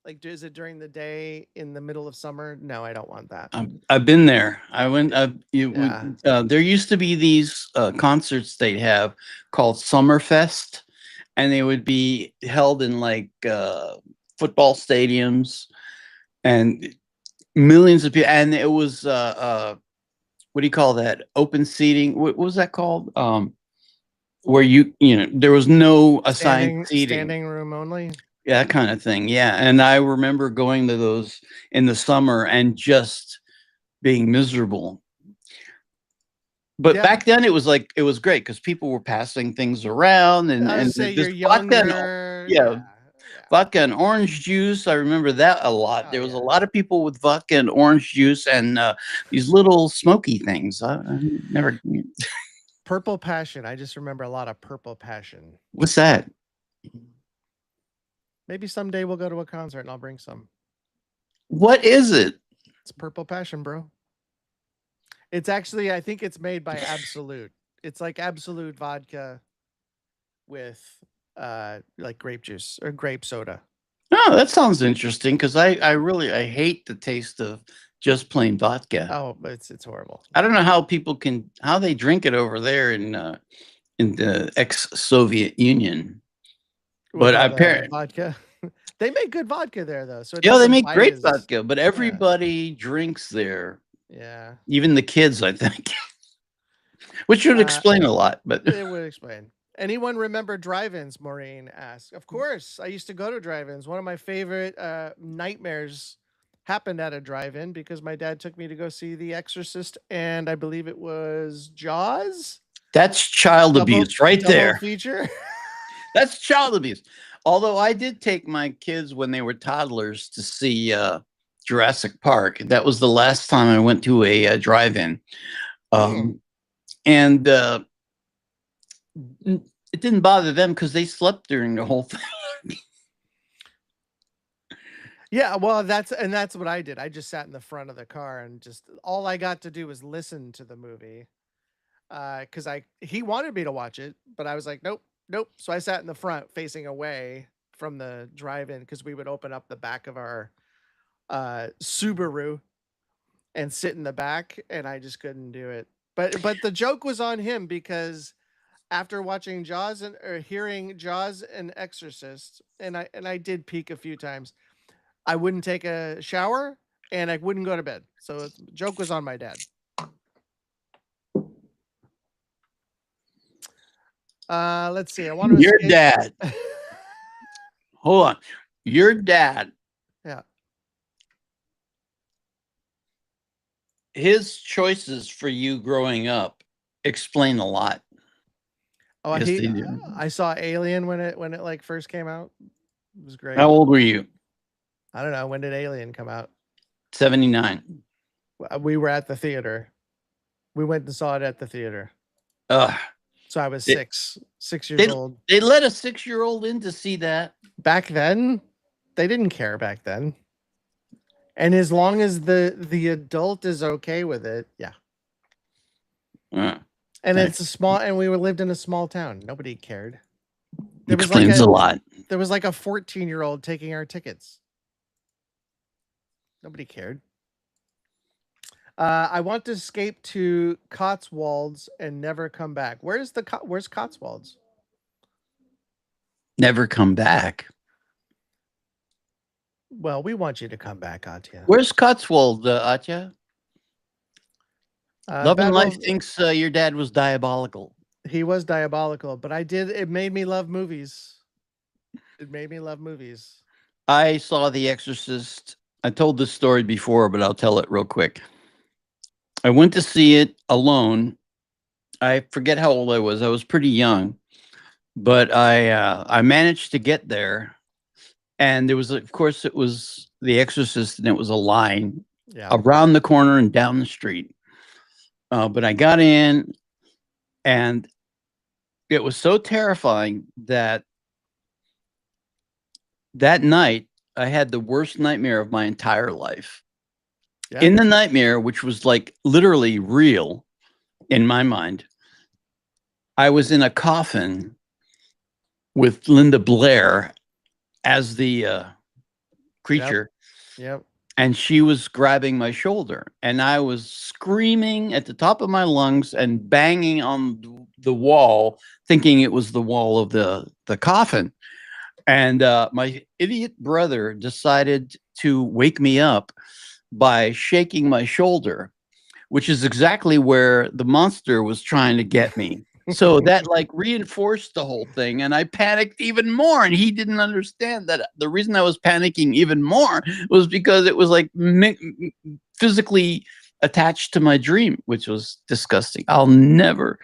Like, is it during the day in the middle of summer? No, I don't want that. I've been there. I went. Yeah. There used to be these concerts they'd have called Summerfest, and they would be held in like football stadiums and millions of people. And it was what do you call that? Open seating. What was that called? Where there was no assigned seating. Standing room only. Yeah, that kind of thing. Yeah. And I remember going to those in the summer and just being miserable. But Yeah. back then it was great because people were passing things around I and would say this you're vodka younger. yeah, Yeah. vodka and orange juice. I remember that a lot. Oh There was a yeah. lot of people with vodka and orange juice and these little smoky things. I never. Purple Passion. I just remember a lot of Purple Passion. What's that? Maybe someday we'll go to a concert and I'll bring some. What is it? It's Purple Passion, bro. It's actually, I think it's made by Absolute. It's like Absolute vodka with like grape juice or grape soda. Oh, that sounds interesting because I hate the taste of just plain vodka. Oh, it's horrible. I don't know how people how they drink it over there in the ex-Soviet Union. With But all I the apparently, vodka. They make good vodka there though, so it yeah, they doesn't make bite great as vodka, but yeah. everybody drinks there, Yeah. even the kids, I think, which would explain a lot. But It would explain. Anyone remember drive-ins? Maureen asked. Of course, I used to go to drive-ins. One of my favorite nightmares happened at a drive-in because my dad took me to go see The Exorcist, and I believe it was Jaws. that's child abuse right double there. feature. That's child abuse. Although I did take my kids when they were toddlers to see Jurassic Park. That was the last time I went to a drive-in. And it didn't bother them because they slept during the whole thing. Yeah, well, that's what I did. I just sat in the front of the car and just all I got to do was listen to the movie. Because he wanted me to watch it, but I was like, nope, nope. So I sat in the front, facing away from the drive-in, because we would open up the back of our Subaru and sit in the back, and I just couldn't do it. But the joke was on him because after watching Jaws or hearing Jaws and Exorcist, and I did peek a few times, I wouldn't take a shower and I wouldn't go to bed. So the joke was on my dad. Let's see. I want to Your escape. dad. Hold on. Your dad. Yeah. His choices for you growing up explain a lot. Oh, Yes, they do. I saw Alien when it like first came out. It was great. How old were you? I don't know. When did Alien come out? 79. We were at the theater. We went and saw it at the theater. So I was 6 years old. They let a 6-year-old in to see that. Back then, they didn't care back then. And as long as the adult is okay with it, yeah. And That it's a small, and we lived in a small town. Nobody cared. There was like explains a a lot. there was like a 14-year-old taking our tickets. Nobody cared. I want to escape to Cotswolds and never come back. Where's Cotswolds? Never come back. Well, we want you to come back, Atya. Where's Cotswold, Atya? Love and Bad Life Wolf. thinks your dad was diabolical. He was diabolical, but I did. It made me love movies. It made me love movies. I saw The Exorcist. I told this story before, but I'll tell it real quick. I went to see it alone. I forget how old I was. I was pretty young, but I managed to get there, and there was, of course, it was The Exorcist, and it was a line Yeah. around the corner and down the street. But I got in, and it was so terrifying that that night I had the worst nightmare of my entire life. Yeah. In the nightmare, which was like literally real in my mind, I was in a coffin with Linda Blair as the creature. Yep. And she was grabbing my shoulder, and I was screaming at the top of my lungs and banging on the wall, thinking it was the wall of the coffin. And my idiot brother decided to wake me up by shaking my shoulder, which is exactly where the monster was trying to get me. So that like reinforced the whole thing, and I panicked even more. And he didn't understand that the reason I was panicking even more was because it was like physically attached to my dream, which was disgusting. I'll never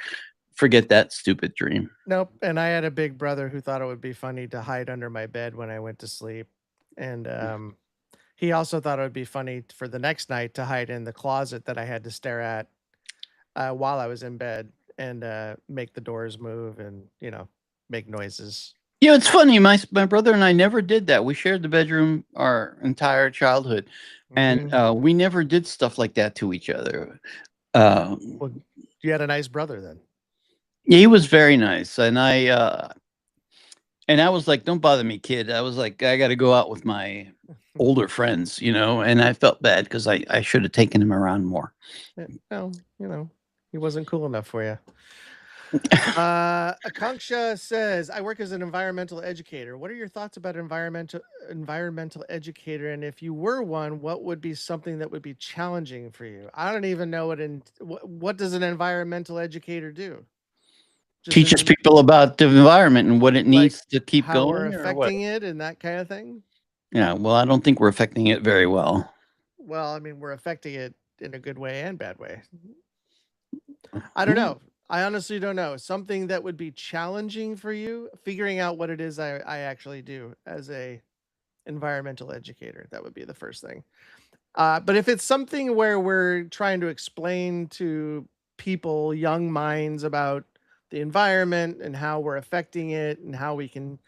forget that stupid dream. Nope. And I had a big brother who thought it would be funny to hide under my bed when I went to sleep, and he also thought it would be funny for the next night to hide in the closet that I had to stare at while I was in bed and make the doors move and make noises. You know, it's funny. My brother and I never did that. We shared the bedroom our entire childhood, and Mhm. we never did stuff like that to each other. Well, you had a nice brother then. He was very nice, and I was like, "Don't bother me, kid." I was like, "I got to go out with my older friends," and I felt bad because I should have taken him around more. Well, he wasn't cool enough for you. Akanksha says, "I work as an environmental educator. What are your thoughts about environmental educator? And if you were one, what would be something that would be challenging for you?" I don't even know what does an environmental educator do? Just Teaches in people about the environment and what it like needs to keep how we're going, or what? affecting it and that kind of thing. Yeah. Well, I don't think we're affecting it very well. Well, I mean, we're affecting it in a good way and bad way. I don't Ooh. know. I honestly don't know. Something that would be challenging for you, figuring out what it is I actually do as a environmental educator. That would be the first thing. But if it's something where we're trying to explain to people, young minds, about the environment and how we're affecting it and how we can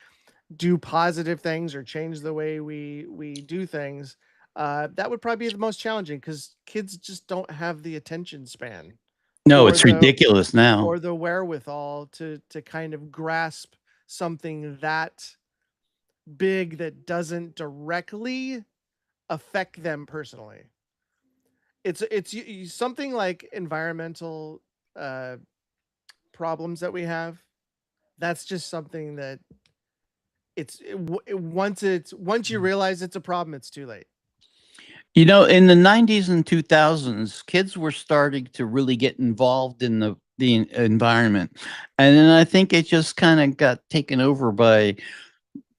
do positive things or change the way we do things, that would probably be the most challenging because kids just don't have the attention span No, or it's ridiculous now. the wherewithal to kind of grasp something that big that doesn't directly affect them personally. It's something like environmental uh, problems that we have. That's just something that once you realize it's a problem, it's too late. In the 90s and 2000s, kids were starting to really get involved in the environment. And then I think it just kind of got taken over by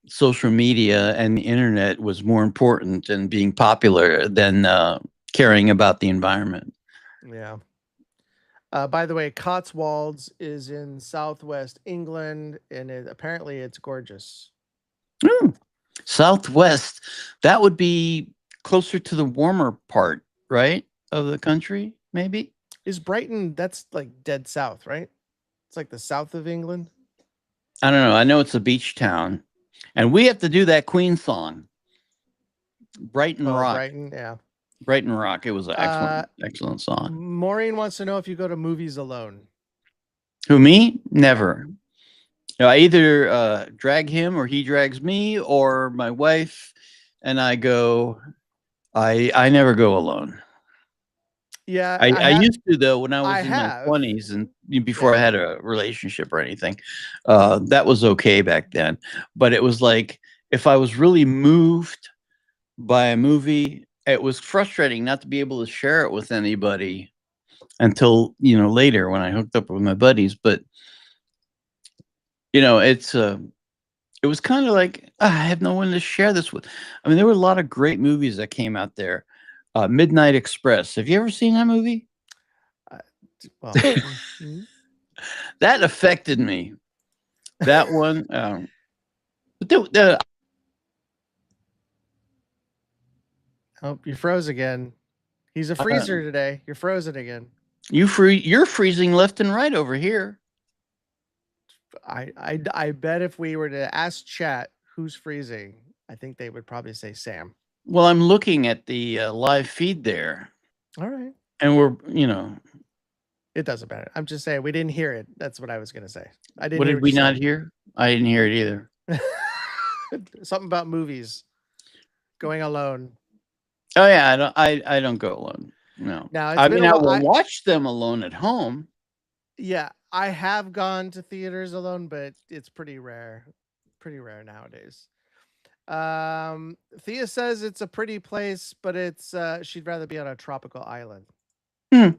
social media, and the internet was more important and being popular than caring about the environment. Yeah. By the way, Cotswolds is in southwest England, and apparently it's gorgeous. Hmm. Southwest, that would be closer to the warmer part, right, of the country, maybe? Is Brighton? That's like dead south, right? It's like the south of England. I don't know. I know it's a beach town. And we have to do that Queen song, Brighton Oh, Rock. Brighton, yeah. Brighton Rock. It was an Uh, excellent, excellent song. Maureen wants to know if you go to movies alone. Who, me? Yeah. Never. I either drag him or he drags me, or my wife and I go. I never go alone. Yeah, I used to, though, when I I was in my have. 20s and before I Yeah. had a relationship or anything. That was okay back then. But it was like if I was really moved by a movie, it was frustrating not to be able to share it with anybody until, later when I hooked up with my buddies. But, it's it was kind of like, I have no one to share this with. I mean, there were a lot of great movies that came out there. Midnight Express. Have you ever seen that movie? I well, That affected me. That one. But the oh, you froze again. He's a uh, freezer today. You're frozen again. you're freezing left and right over here. I bet if we were to ask chat who's freezing, I think they would probably say Sam. Well, I'm looking at the live feed there, All right. and we're, It doesn't matter. I'm just saying we didn't hear it. That's what I was gonna say. I didn't what hear did what we you not said. hear? I didn't hear it either. Something about movies. Going alone. Oh yeah, I don't go alone. No, Now it's I been mean a I while. will watch them alone at home. Yeah, I have gone to theaters alone, but it's pretty rare. Pretty rare nowadays. Thea says it's a pretty place, but it's she'd rather be on a tropical island. Hmm.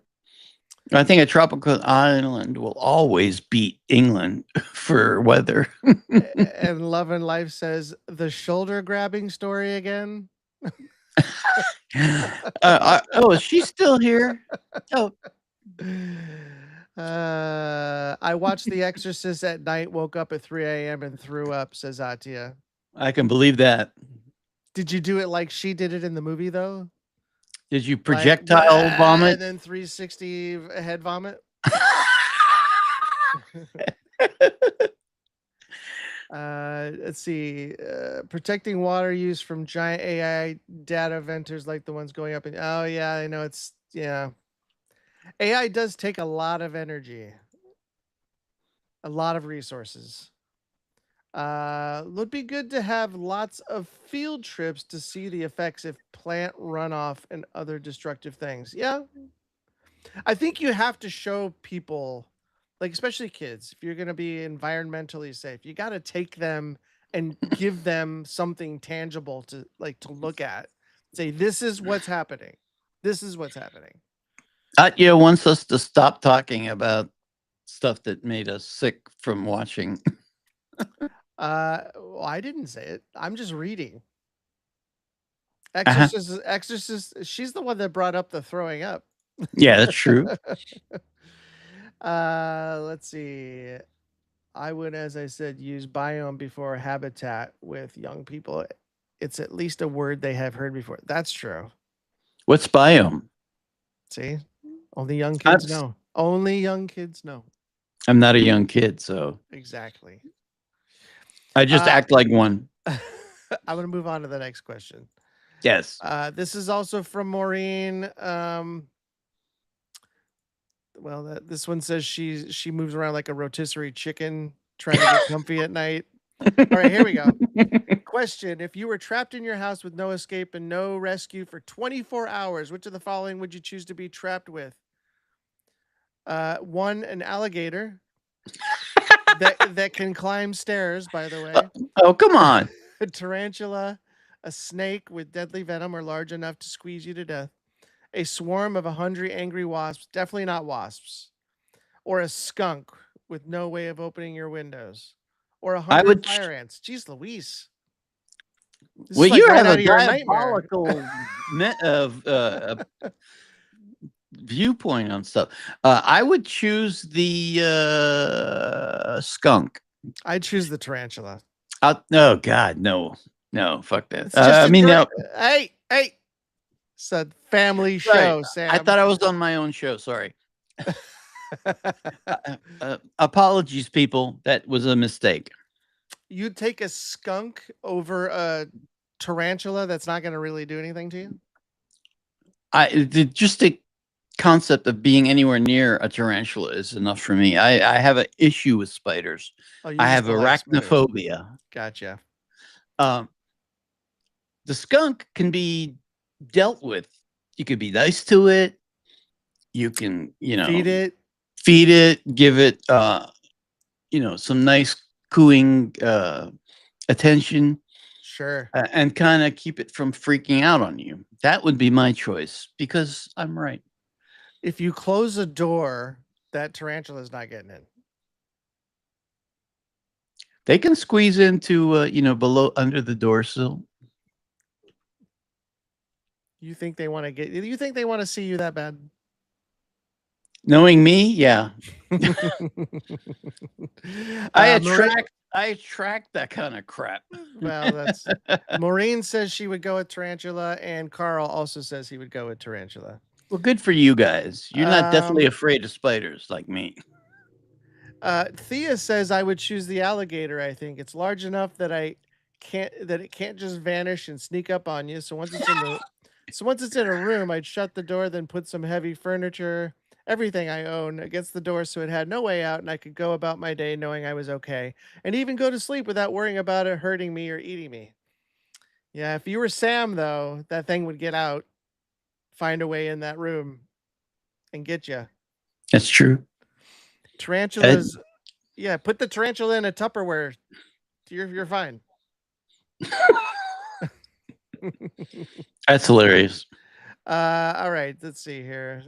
I think a tropical island will always beat England for weather. And Love and Life says the shoulder grabbing story again. Oh, is she still here? Oh, I watched The Exorcist at night, woke up at 3 a.m. and threw up, says Atia. I can believe that. Did you do it like she did it in the movie though? Did you Like projectile vomit? and then 360 head vomit? Let's see. Protecting water use from giant AI data vendors like the ones going up in. Oh yeah, I know it's yeah. AI does take a lot of energy, a lot of resources. Would be good to have lots of field trips to see the effects of plant runoff and other destructive things. Yeah, I think you have to show people, like especially kids, if you're going to be environmentally safe, you got to take them and give them something tangible to like to look at. Say this is what's happening. This is what's happening. Atya wants us to stop talking about stuff that made us sick from watching. Well, I didn't say it. I'm just reading. Uh-huh. Exorcist. She's the one that brought up the throwing up. Yeah, that's true. Let's see. I would, as I said, use biome before habitat with young people. It's at least a word they have heard before. That's true. What's biome? See, only young I'm, kids know. Only young kids know. I'm not a young kid, so Exactly. I just Uh, act like one. I'm going to move on to the next question. Yes. This is also from Maureen. Well, this one says she moves around like a rotisserie chicken trying to get comfy at night. All right, here we go. Question: if you were trapped in your house with no escape and no rescue for 24 hours, which of the following would you choose to be trapped with? One, an alligator that can climb stairs, by the way. Oh, come on. A tarantula, a snake with deadly venom or large enough to squeeze you to death. A swarm of 100 angry wasps, definitely not wasps. Or a skunk with no way of opening your windows. Or a I 100 would. fire ants. Jeez Louise. This Well, is like you right have a out of your nightmare. diabolical viewpoint on stuff. I would choose the skunk. I choose the tarantula. Oh God, no, no, fuck that. It's just I a mean, direct. no, Hey, said family sorry. show, I Sam. thought I was on my own show. Sorry. Apologies, people. That was a mistake. You'd take a skunk over a tarantula that's not going to really do anything to you? I just to concept of being anywhere near a tarantula is enough for me. I have an issue with spiders. Oh, you I just have don't like spiders. arachnophobia. Gotcha. Um, the skunk can be dealt with. You could be nice to it. You can, Feed it. feed it, give it, some nice cooing attention, Sure. and kind of keep it from freaking out on you. That would be my choice because I'm right. If you close a door, that tarantula's not getting in. They can squeeze into, below under the door sill. You think they want to get? You think they want to see you that bad? Knowing me, yeah, I Marie, attract I attract that kind of crap. well, that's Maureen says she would go with tarantula, and Carl also says he would go with tarantula. Well, good for you guys. You're not definitely Um, afraid of spiders like me. Thea says I would choose the alligator. I think it's large enough that it can't just vanish and sneak up on you. So once it's in a room, I'd shut the door, then put some heavy furniture, everything I own, against the door so it had no way out, and I could go about my day knowing I was okay, and even go to sleep without worrying about it hurting me or eating me. Yeah, if you were Sam though, that thing would get out, find a way in that room, and get you. That's true. Ed, Tarantulas, yeah, put the tarantula in a Tupperware. You're fine. that's hilarious. All right, let's see here.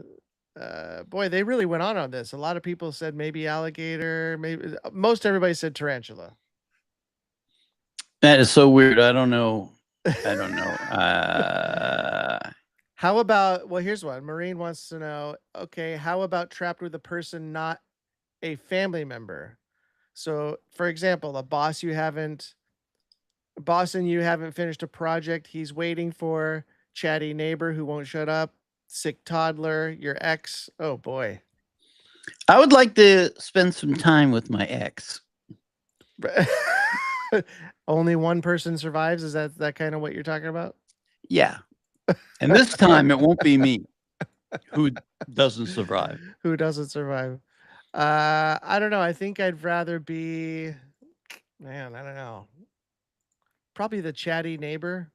Boy, they really went on this. A lot of people said maybe alligator, maybe most everybody said tarantula. That is so weird. I don't know. I don't know. How about, well, here's one. Maureen wants to know, okay, how about trapped with a person not a family member? So, for example, a boss and you haven't finished a project he's waiting for, chatty neighbor who won't shut up, sick toddler, your ex. Oh boy. I would like to spend some time with my ex. Only one person survives. Is that kind of what you're talking about? Yeah. And this time it won't be me who doesn't survive. Who doesn't survive? I don't know. I think I'd rather be, man, I don't know. Probably the chatty neighbor.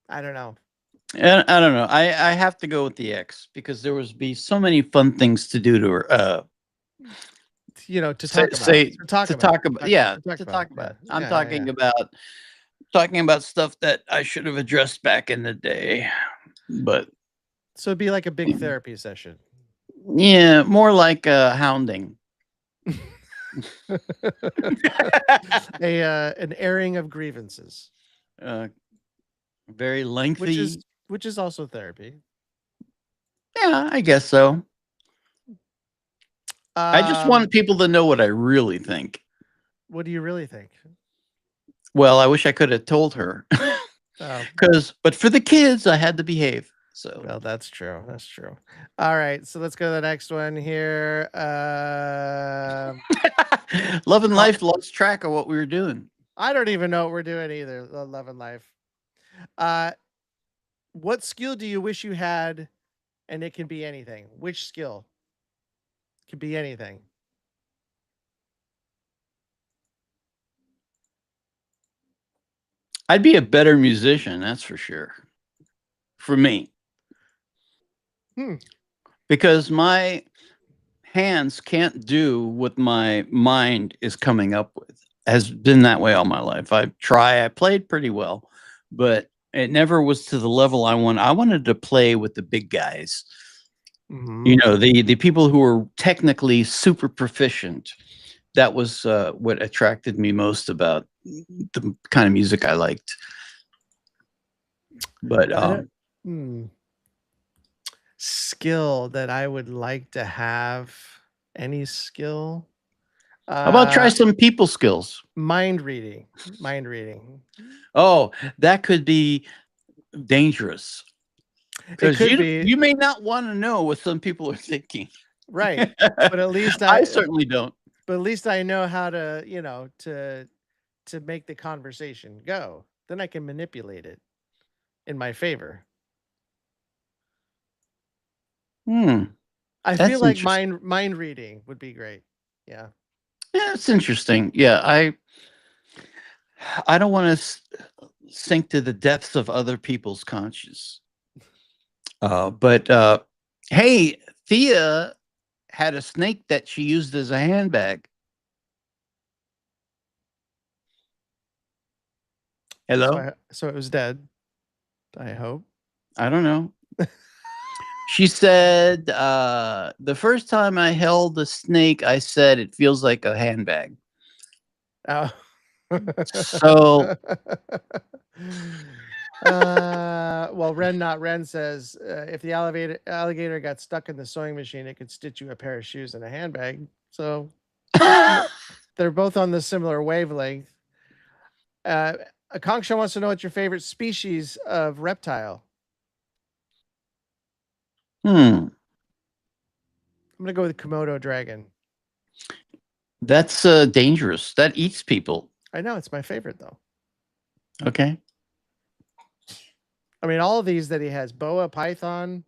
I don't know. And I don't know. I have to go with the ex because there was be so many fun things to do to her. To Say, talk about. say To talk to about. talk about, yeah, To talk to about. talk Yeah. about. I'm Yeah. Yeah. Yeah. talking about stuff that I should have addressed back in the day. But So it'd be like a big therapy session. yeah, more like hounding. An airing of grievances, uh, very which is lengthy. which is also therapy. Yeah, I guess so. I just Um, want people to know what I really think. what do you really think? Well, I wish I could have told her. Oh, But for the kids, I had to behave. So, well, that's true. That's true. All right, so let's go to the next one here. love and Car- life lost track of what we were doing. I don't even know what we're doing either. Love and life. Uh, what skill do you wish you had? And it can be anything. Which skill? Could be anything. I'd be a better musician, that's for sure. For me, Hmm. because my hands can't do what my mind is coming up with. Has been that way all my life. I played pretty well, but it never was to the level I want. I wanted to play with the big guys. Mm-hmm. The people who were technically super proficient. That was what attracted me most about the kind of music I liked. But I don't. Hmm. Skill that I would like to have. Any skill? how about try Uh, some people skills? mind reading. Mind reading. Oh, that could be dangerous It because could you be you may not want to know what some people are thinking. right, but at least I certainly don't. I know how to, to make the conversation go. Then I can manipulate it in my favor. Hmm. I feel That's like interesting. mind reading would be great. Yeah. Yeah, it's interesting. Yeah, I don't want to sink to the depths of other people's conscience. But hey, Thea had a snake that she used as a handbag. Hello? So it was dead. I hope. I don't know. She said, the first time I held a snake, I said it feels like a handbag. Oh. So, Well, Ren Not Ren says if the alligator got stuck in the sewing machine, it could stitch you a pair of shoes and a handbag. So they're both on the similar wavelength. Uh, Akanksha wants to know what's your favorite species of reptile. hmm, I'm gonna go with Komodo dragon. that's dangerous. That eats people. I know it's my favorite though. Okay. I mean, all of these that he has, boa, python,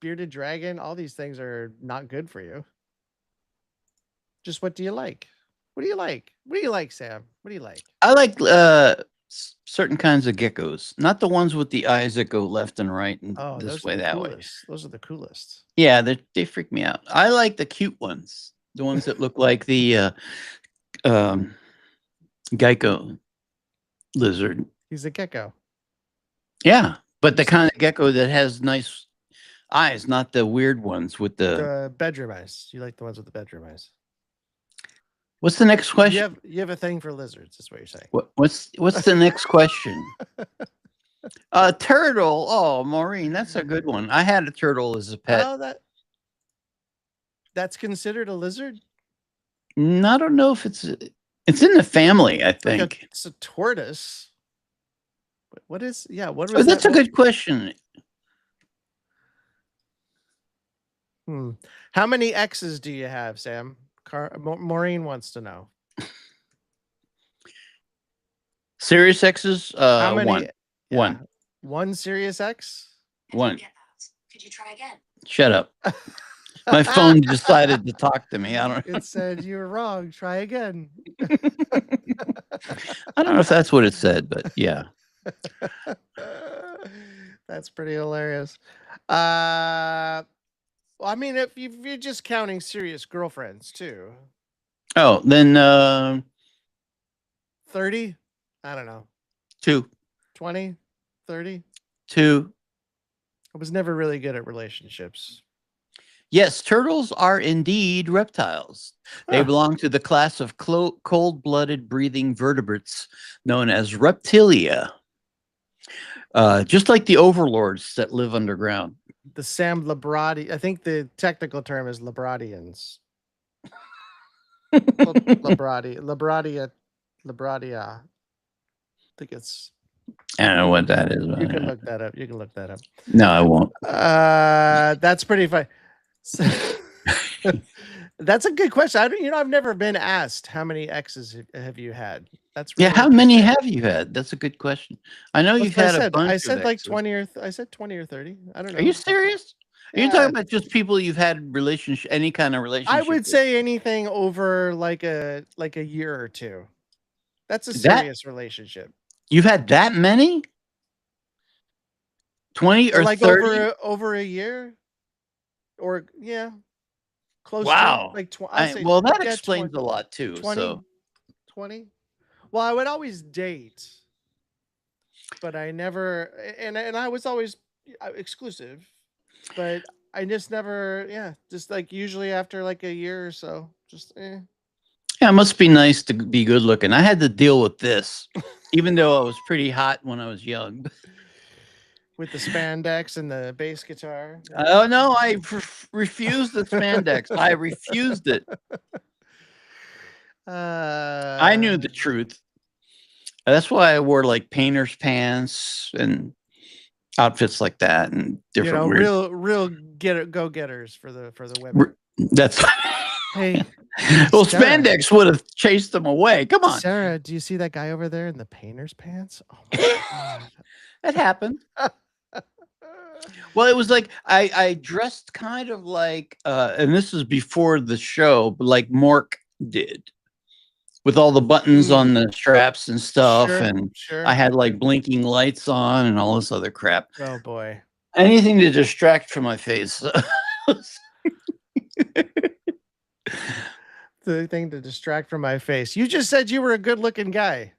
bearded dragon, all these things are not good for you. Just what do you like? What do you like? What do you like, Sam? What do you like? I like certain kinds of geckos, not the ones with the eyes that go left and right and Oh, this those are way, the that way. coolest. Those are the coolest. Yeah, they freak me out. I like the cute ones, the ones that look like the um, gecko lizard. He's a gecko. Yeah, but the Just like kind of gecko that has nice eyes, not the weird ones with the. the bedroom eyes. You like the ones with the bedroom eyes. What's the next question? You have a thing for lizards, is what you're saying. What's the next question? Turtle. Oh, Maureen, that's a good one. I had a turtle as a pet. Oh, that's considered a lizard? I don't know if it's in the family, I think. It's a tortoise. What is what Oh, was that's that? a good question. How many X's do you have, Sam? Maureen wants to know. Sirius X's How many? one. Yeah. One Sirius X? One. Could you try again? Shut up. My phone decided to talk to me. I don't It said you were wrong. Try again. I don't know if that's what it said, but yeah. That's pretty hilarious. Well, I mean, if you're just counting serious girlfriends too. Oh, then 30? I don't know. 2. 20? 30? 2. I was never really good at relationships. Yes, turtles are indeed reptiles. They Huh. belong to the class of cold-blooded breathing vertebrates known as reptilia. Just like the overlords that live underground. The Sam Labradi. I think the technical term is Labradians. Labradia. I think it's. I don't know what that is. You can look that up. You can look that up. No, I won't. That's pretty fun. That's a good question. I've never been asked how many X's have you had. That's really How many have you had? That's a good question. I know you've had a bunch. I said of like exes. 20 or I said 20 or 30. I don't know. Are you serious? Are you Yeah. talking about just people you've had relationship, any kind of relationship? I would with? say anything over like a year or two. That's a serious relationship. You've had that many? 20 or like 30? over a year? Or close Wow. to like well, that explains a lot too. 20, So 20. Well, I would always date, but I never and I was always exclusive, but I just never just like usually after like a year or so, just yeah, it must be nice to be good looking. I had to deal with this, even though I was pretty hot when I was young. with the spandex and the bass guitar. Oh no, I refused the spandex. I refused it. I knew the truth. That's why I wore like painter's pants and outfits like that, and different weird. real go getters for the women. That's Hey, well, Sarah. spandex would have chased them away. Come on, Sarah. Do you see that guy over there in the painter's pants? Oh my god, that happened. Well, it was like I dressed kind of like, and this was before the show, but like Mork did, with all the buttons Mm, on the straps and stuff, sure, and I sure. had like blinking lights on and all this other crap. Oh boy. Anything to distract from my face. The thing to distract from my face. You just said you were a good-looking guy.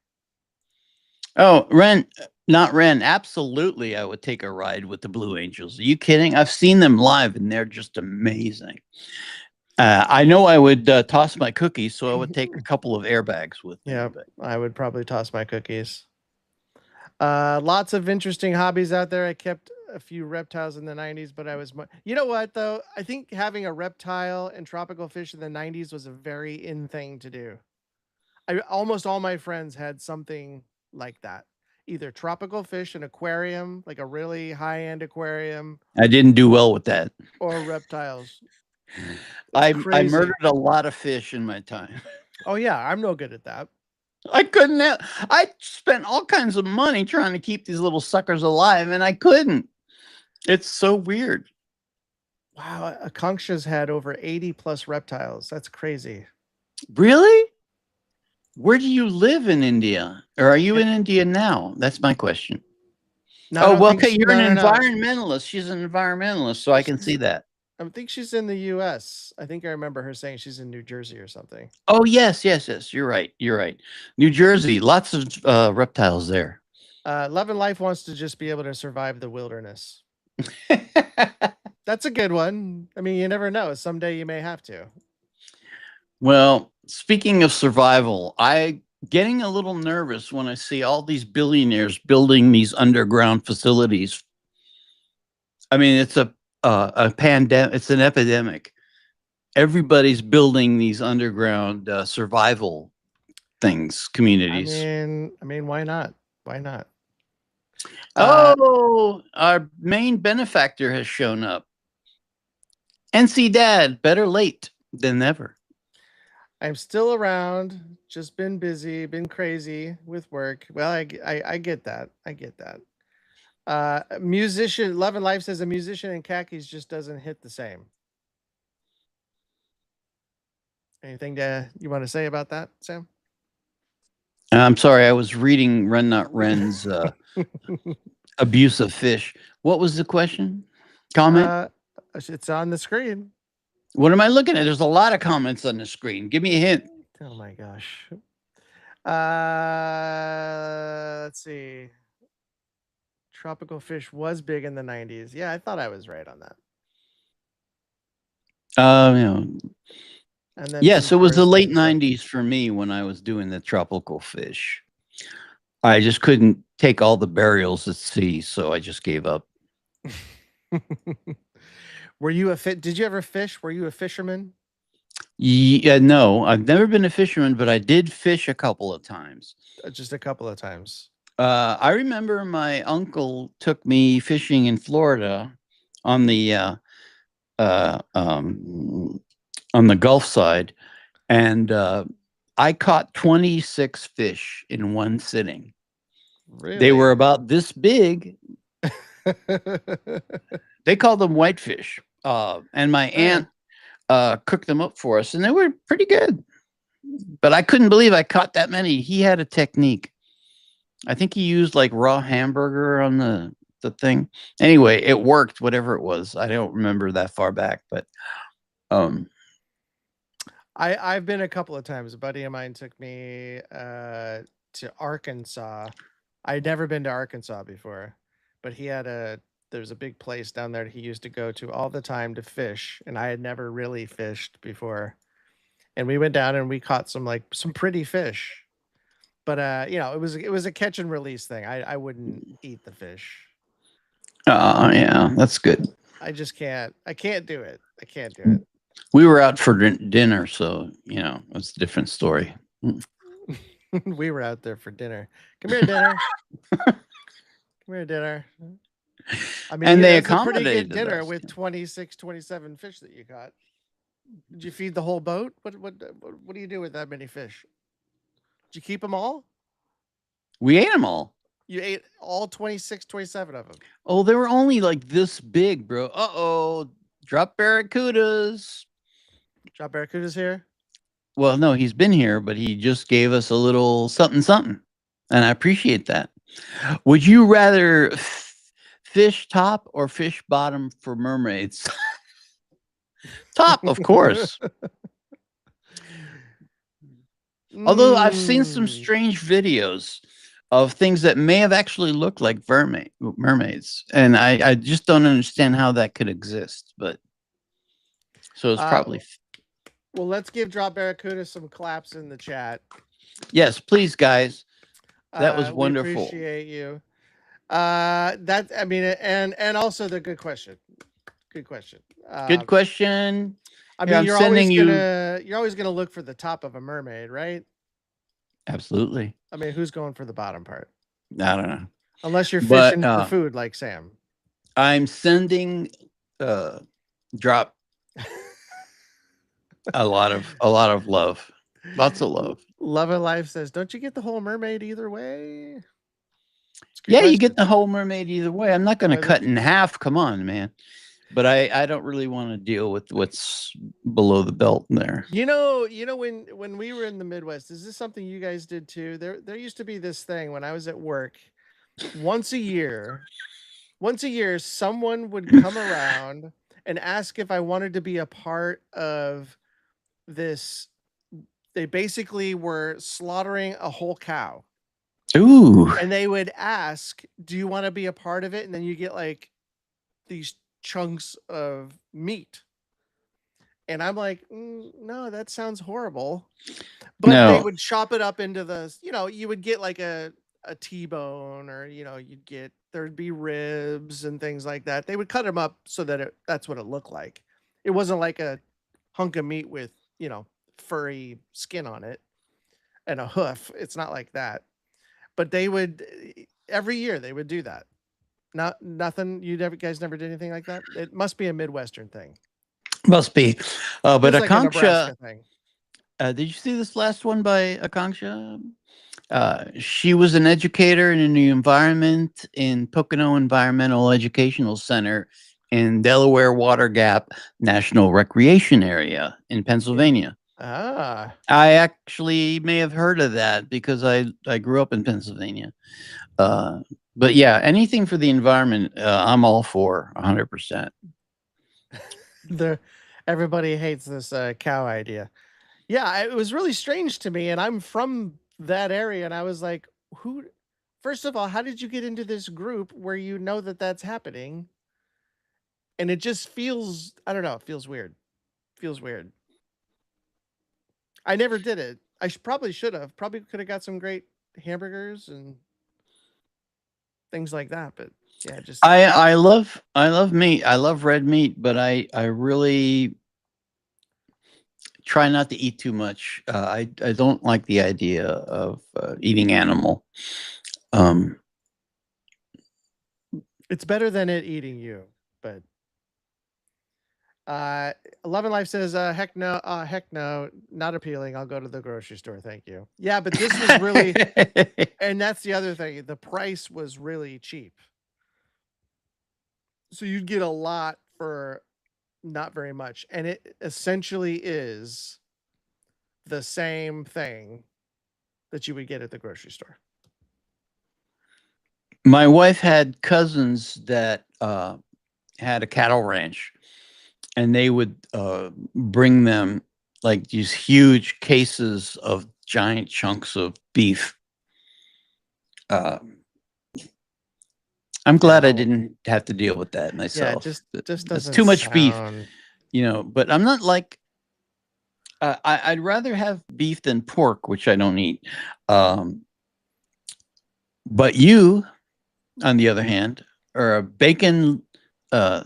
Oh, Ren, not Ren. Absolutely, I would take a ride with the Blue Angels. Are you kidding? I've seen them live, and they're just amazing. I know I would toss my cookies, so I would take a couple of airbags with me. Yeah, But I would probably toss my cookies. Lots of interesting hobbies out there. I kept a few reptiles in the 90s, but I was you know what though? I think having a reptile and tropical fish in the 90s was a very in thing to do. I almost all my friends had something like that. Either tropical fish, an aquarium, like a really high-end aquarium, I didn't do well with that. or reptiles. It's I crazy. murdered a lot of fish in my time. Oh yeah, I'm no good at that. I couldn't. I spent all kinds of money trying to keep these little suckers alive, and I couldn't. It's so weird. Wow, Akanksha's had over 80 plus reptiles. That's crazy. Really? Where do you live in India? Or are you Eh, in India now? That's my question. No, I Oh, don't well, think okay. so. You're an No, no, no. environmentalist. She's an environmentalist, so I can She's see that. I think she's in the US. I think I remember her saying she's in New Jersey or something. Oh, yes, yes, yes. You're right. You're right. New Jersey, lots of reptiles there. Love and Life wants to just be able to survive the wilderness. That's a good one. I mean, you never know. Someday you may have to. Well, speaking of survival, I getting a little nervous when I see all these billionaires building these underground facilities. I mean, it's a pandemic. It's an epidemic. Everybody's building these underground survival things, communities. I mean, why not? Why not? Uh, Oh, our main benefactor has shown up. NC Dad, better late than never. I'm still around. Just been busy, been crazy with work. Well, I get that. I get that. Musician Love and Life says a musician in khakis just doesn't hit the same. Anything you want to say about that, Sam? I'm sorry, I was reading Ren Not Ren's abuse of fish. What was the question? Comment? uh, it's on the screen. What am I looking at? There's a lot of comments on the screen. Give me a hint. Oh my gosh. Let's see. Tropical fish was big in the 90s. Yeah, I thought I was right on that. You know, And then some yes, it was the tourist late things like '90s for me when I was doing the tropical fish. I just couldn't take all the burials at sea, so I just gave up. Were you a fit? Did you ever fish? Were you a fisherman? Yeah, no, I've never been a fisherman, but I did fish a couple of times. Just a couple of times. I remember my uncle took me fishing in Florida on the uh, um, on the Gulf side, and I caught 26 fish in one sitting. They were Really? about this big. They called them whitefish. And my Eh, aunt cooked them up for us, and they were pretty good. But I couldn't believe I caught that many. He had a technique. I think he used like raw hamburger on the thing. Anyway, it worked. Whatever it was, I don't remember that far back, but um, I've been a couple of times. A buddy of mine took me to Arkansas. I'd never been to Arkansas before, but he had a there's a big place down there that he used to go to all the time to fish, and I had never really fished before. And we went down and we caught some pretty fish. But you know, it was a catch and release thing. I wouldn't eat the fish. yeah, that's good. I just can't. I can't do it. I can't do it. We were out for dinner, so it's a different story. We were out there for dinner. Come here, dinner. Come here, dinner. I mean, And they that's a pretty good accommodated dinner us. with 26, 27 fish that you caught. Did you feed the whole boat? What do you do with that many fish? Did you keep them all? We ate them all. You ate all 26, 27 of them. Oh, they were only like this big, bro. Uh-oh. Drop barracudas. Drop Barracuda's here. Well, no, he's been here, but he just gave us a little something something. And I appreciate that. Would you rather fish top or fish bottom for mermaids? Top, of course. Although I've seen some Mm. strange videos of things that may have actually looked like mermaids, and I just don't understand how that could exist. But so it's Uh, probably well, let's give Drop Barracuda some claps in the chat. yes, please, guys. That was We wonderful. appreciate you. That I mean, and also the good question. Good question. Good question. I Here, mean, I'm sending you. you're always gonna look for the top of a mermaid, right? Absolutely. I mean, who's going for the bottom part? I don't know, Unless you're but fishing for food like Sam. I'm sending drop a lot of love, lots of love. Love of Life says, "Don't you get the whole mermaid either way?" It's a good Yeah, you question. get the whole mermaid either way. I'm not going to cut in half. Come on, man. But I don't really want to deal with what's below the belt there. When we were in the Midwest, is this something you guys did too? There used to be this thing when I was at work. Once a year, someone would come around and ask if I wanted to be a part of this. They basically were slaughtering a whole cow. Ooh. And they would ask, "Do you want to be a part of it?" And then you get like these chunks of meat. And I'm like, no, that sounds horrible. But they No. would chop it up into you would get like a T-bone, or there'd be ribs and things like that. They would cut them up so that that's what it looked like. It wasn't like a hunk of meat with, furry skin on it and a hoof. It's not like that. But they would every year they would do that. Not nothing. Guys never did anything like that. It must be a Midwestern thing. Must be. But Feels like a Akanksha, Nebraska thing. did you see this last one by Akanksha? She was an educator in the environment in Pocono Environmental Educational Center in Delaware Water Gap National Recreation Area in Pennsylvania. Ah. I actually may have heard of that because I grew up in Pennsylvania. But yeah, anything for the environment, I'm all for 100%. Everybody hates this cow idea. Yeah, it was really strange to me, and I'm from that area, and I was like, "Who?" First of all, how did you get into this group where you know that that's happening? And it just feels, I don't know, it feels weird. Feels weird. I never did it. Probably should have. Probably could have got some great hamburgers and things like that. But yeah, just I love meat. I love red meat, but I really try not to eat too much. I don't like the idea of eating animal. it's better than it eating you. But Love and Life says, heck no, not appealing. I'll go to the grocery store. Thank you. Yeah, but this was really, and that's the other thing. The price was really cheap. So you'd get a lot for not very much. And it essentially is the same thing that you would get at the grocery store. My wife had cousins that had a cattle ranch, and they would bring them like these huge cases of giant chunks of beef. I'm glad I didn't have to deal with that myself. Yeah, just That's doesn't too much beef, sound... But I'm not like I'd rather have beef than pork, which I don't eat. But you, on the other hand, are a bacon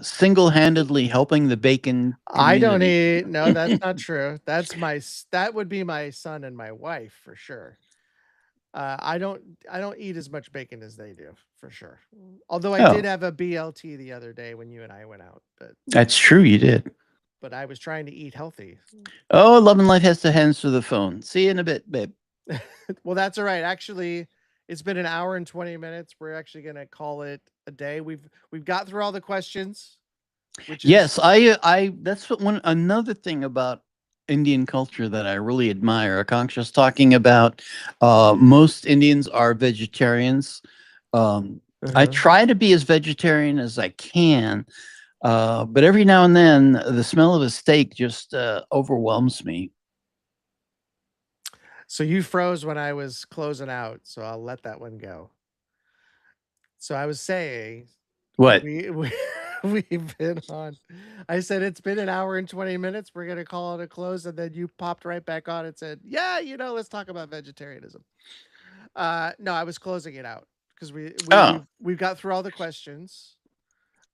single-handedly helping the bacon I don't community. eat. No, that's not true. That would be my son and my wife for sure. I don't eat as much bacon as they do for sure. Although I did Oh, have a BLT the other day when you and I went out, that's true. You did. but I was trying to eat healthy. Oh, Love and Life has to answer the phone. See you in a bit, babe. Well, that's all right. Actually, It's been an hour and 20 minutes. We're actually gonna call it a day. We've got through all the questions, which is Yes, I that's what one another thing about Indian culture that I really admire. Akanksha's talking about most Indians are vegetarians. I uh try to be as vegetarian as I can, but every now and then the smell of a steak just overwhelms me. so you froze when I was closing out, so I'll let that one go. So I was saying What? we we've been on. I said it's been an hour and 20 minutes. We're gonna call it a close, and then you popped right back on and said, "Yeah, let's talk about vegetarianism." No, I was closing it out because Oh, we've got through all the questions.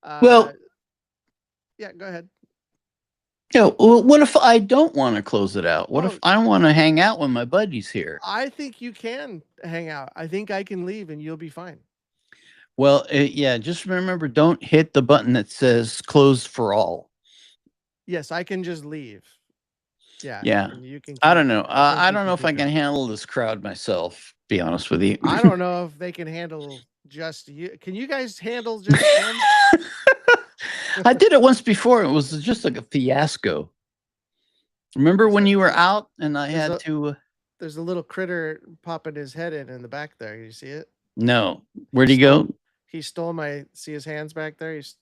Uh, well, yeah, go ahead. well, what if I don't want to close it out? What if Oh, I want to hang out with my buddies here? I think you can hang out. I think I can leave and you'll be fine. Well, yeah, just remember, don't hit the button that says closed for all. Yes, I can just leave. Yeah, Yeah. and you can I don't keep. know. I think I you don't know can if I keep can going. handle this crowd myself, be honest with you. I don't know if they can handle just you. Can you guys handle just Sam? I did it once before. It was just like a fiasco. Remember There's when a you were out and I there's had a to there's a little critter popping his head in the back there. You see it? no. He Where'd he stole go? he stole my see his hands back there. He's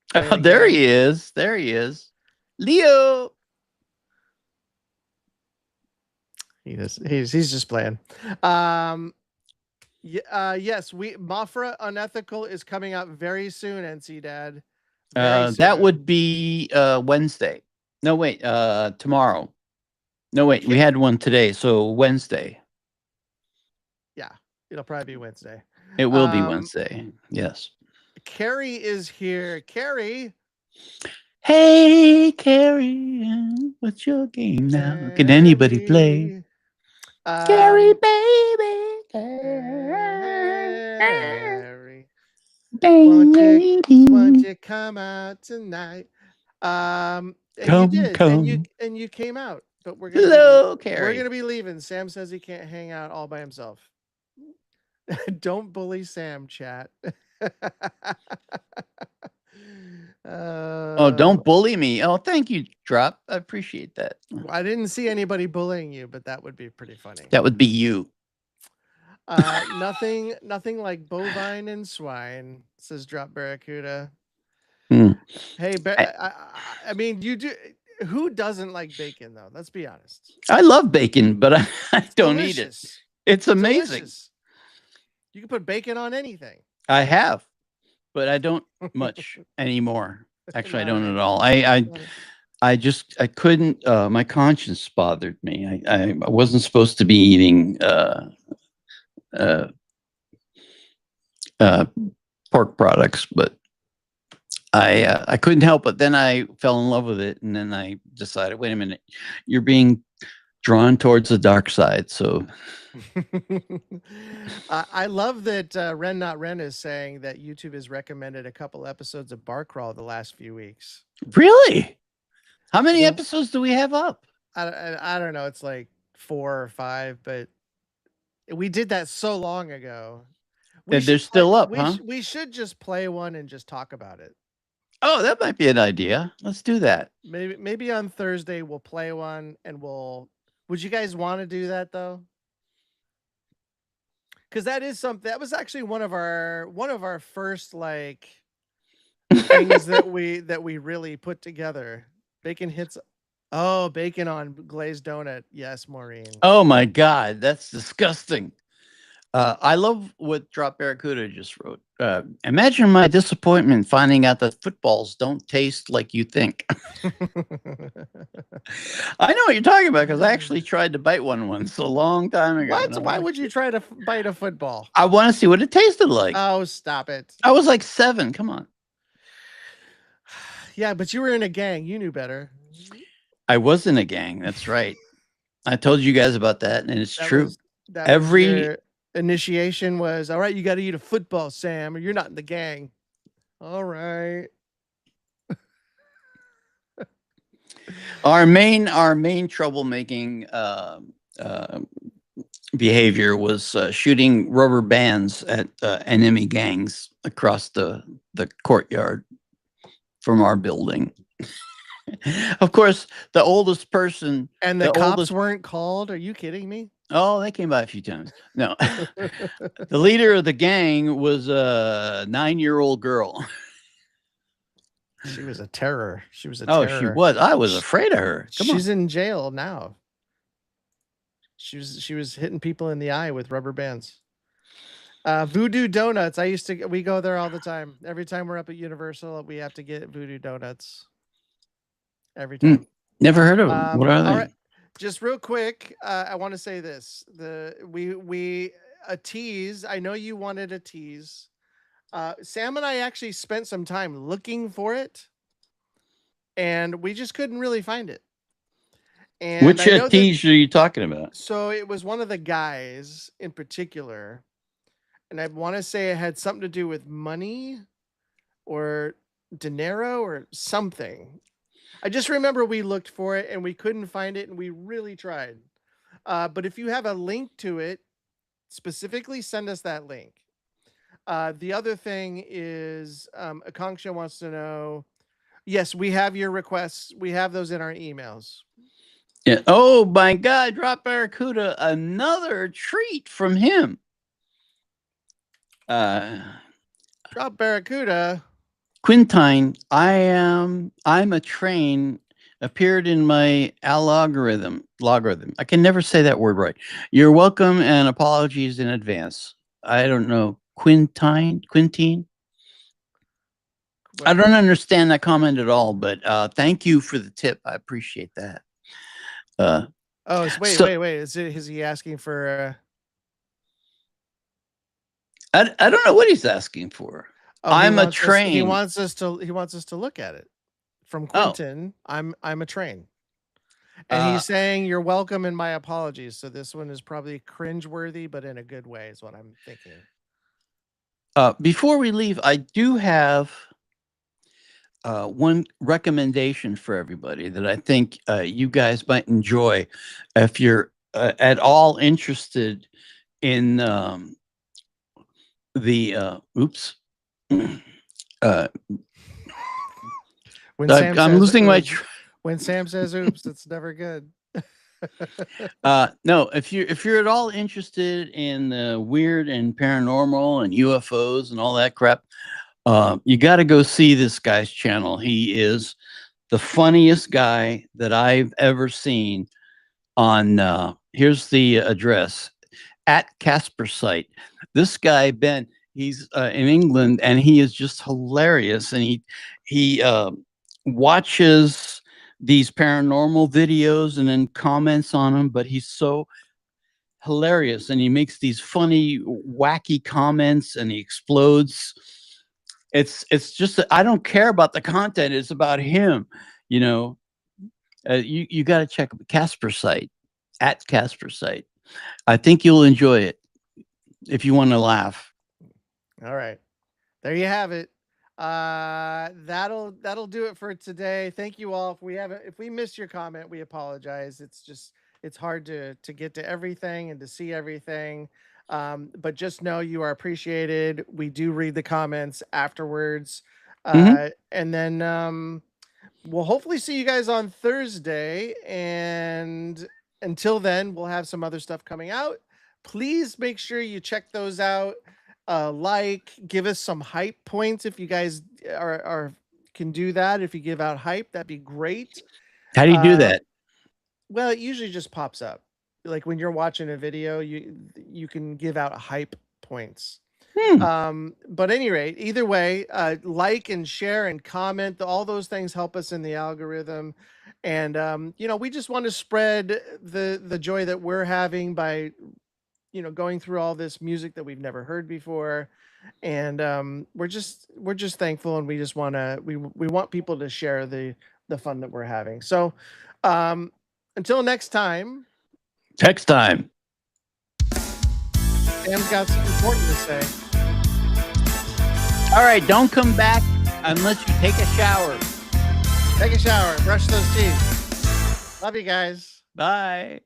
playing Oh, a there he game. is. There he is. Leo. He's just playing. Um yes, we Mafra Unethical is coming out very soon, NC Dad. Very That soon. would be Wednesday. No, wait, tomorrow. No, wait, we Ki- had one today, so Wednesday. yeah, it'll probably be Wednesday. It will be Um Wednesday. Yes. Carrie is here. Carrie. Hey, Carrie, what's your game now? Can anybody play? Carrie. Carrie, Um baby. Carrie. Bang, Won't lady. you come out tonight? And you Come, did, come. and you came out, but Hello, we're Carrie. gonna be leaving. Sam says he can't hang out all by himself. Don't bully Sam, chat. Oh, uh, don't bully me. Oh, thank you, Drop. I appreciate that. I didn't see anybody bullying you, but that would be pretty funny. That would be you. Nothing like bovine and swine, says Drop Barracuda. Hmm. Hey, I, I mean, you do. Who doesn't like bacon though? Let's be honest. I love bacon, but I It's don't eat it. delicious. It's It's amazing. delicious. You can put bacon on anything. I have, but I don't much anymore. Actually, I Not don't a, at all. not a, I couldn't. My conscience bothered me. I wasn't supposed to be eating uh, uh, pork products, but I couldn't help it. Then I fell in love with it, and then I decided, wait a minute, you're being drawn towards the dark side. So I love that Ren Not Ren is saying that YouTube has recommended a couple episodes of Bar Crawl the last few weeks. really, how I many don't, episodes do we have up? I don't know. It's like 4 or 5, but we did that so long ago. We They're should play. still up, huh? We should just play one and just talk about it. Oh, that might be an idea. Let's do that. Maybe on Thursday we'll play one and we'll. Would you guys want to do that though? Because that is something that was actually one of our first like things that we really put together. Bacon hits. Oh, bacon on glazed donut. Yes, Maureen. Oh my God, that's disgusting. I love what Drop Barracuda just wrote. Imagine my disappointment finding out that footballs don't taste like you think. I know what you're talking about because I actually tried to bite one once a long time ago. What? And I'm Why like, would you try to bite a football? I want to see what it tasted like. Oh, stop it. I was like 7. Come on. Yeah, but you were in a gang. You knew better. I was in a gang. That's right. I told you guys about that, and it's That true. was that was Every your initiation was all right. You got to eat a football, Sam, or you're not in the gang. All right. our main troublemaking behavior was shooting rubber bands at enemy gangs across the courtyard from our building. Of course, the oldest person, And the the cops oldest. weren't called? Are you kidding me? Oh, they came by a few times. No, the leader of the gang was a 9-year-old girl. She was a terror. She was a Oh, she terror. was. I was Sh afraid of her. Come on. She's in jail now. She was hitting people in the eye with rubber bands. Voodoo Donuts. We go there all the time. Every time we're up at Universal, we have to get Voodoo Donuts. Every time. Never heard of them. What are All they? right. Just real quick, I want to say this. We a tease. I know you wanted a tease. Sam and I actually spent some time looking for it, and we just couldn't really find it. And Which I know that tease are you talking about? so it was one of the guys in particular, and I want to say it had something to do with money or dinero or something. I just remember we looked for it and we couldn't find it, and we really tried. But if you have a link to it, specifically send us that link. The other thing is, Akanksha wants to know. Yes, we have your requests. We have those in our emails. Yeah. Oh my God, Drop Barracuda, another treat from him. Drop Barracuda. Quintine, I'm a train appeared in my logarithm. I can never say that word right. You're welcome and apologies in advance. I don't know. Quintine? I don't understand that comment at all, but thank you for the tip. I appreciate that. Wait. Is he asking for? I don't know what he's asking for. I'm a train. He wants us to look at it. From Quentin, I'm a train. And he's saying you're welcome and my apologies. So this one is probably cringeworthy, but in a good way is what I'm thinking. Before we leave, I do have one recommendation for everybody that I think you guys might enjoy if you're at all interested in the oops. I'm losing my. When Sam says "oops," it's never good. No, if you're at all interested in the weird and paranormal and UFOs and all that crap, you got to go see this guy's channel. He is the funniest guy that I've ever seen. On here's the address at Casper site. This guy Ben, he's in England, and he is just hilarious. And he watches these paranormal videos and then comments on them, but he's so hilarious, and he makes these funny, wacky comments, and he explodes. It's just I don't care about the content; it's about him. You know, you got to check Casper site at Casper site. I think you'll enjoy it if you want to laugh. All right, there you have it. That'll do it for today. Thank you all. If we missed your comment, we apologize. It's hard to get to everything and to see everything. But just know you are appreciated. We do read the comments afterwards. And then we'll hopefully see you guys on Thursday. And until then, we'll have some other stuff coming out. Please make sure you check those out. Give us some hype points if you guys can do that. If you give out hype, that'd be great. How do you do that? Well, it usually just pops up. Like when you're watching a video, you can give out hype points. But any rate, either way, like and share and comment. All those things help us in the algorithm. And we just want to spread the joy that we're having by going through all this music that we've never heard before. And we're just thankful, and we just we want people to share the fun that we're having. So until next time. Sam's got something important to say. All right, don't come back unless you take a shower. Take a shower, brush those teeth. Love you guys. Bye.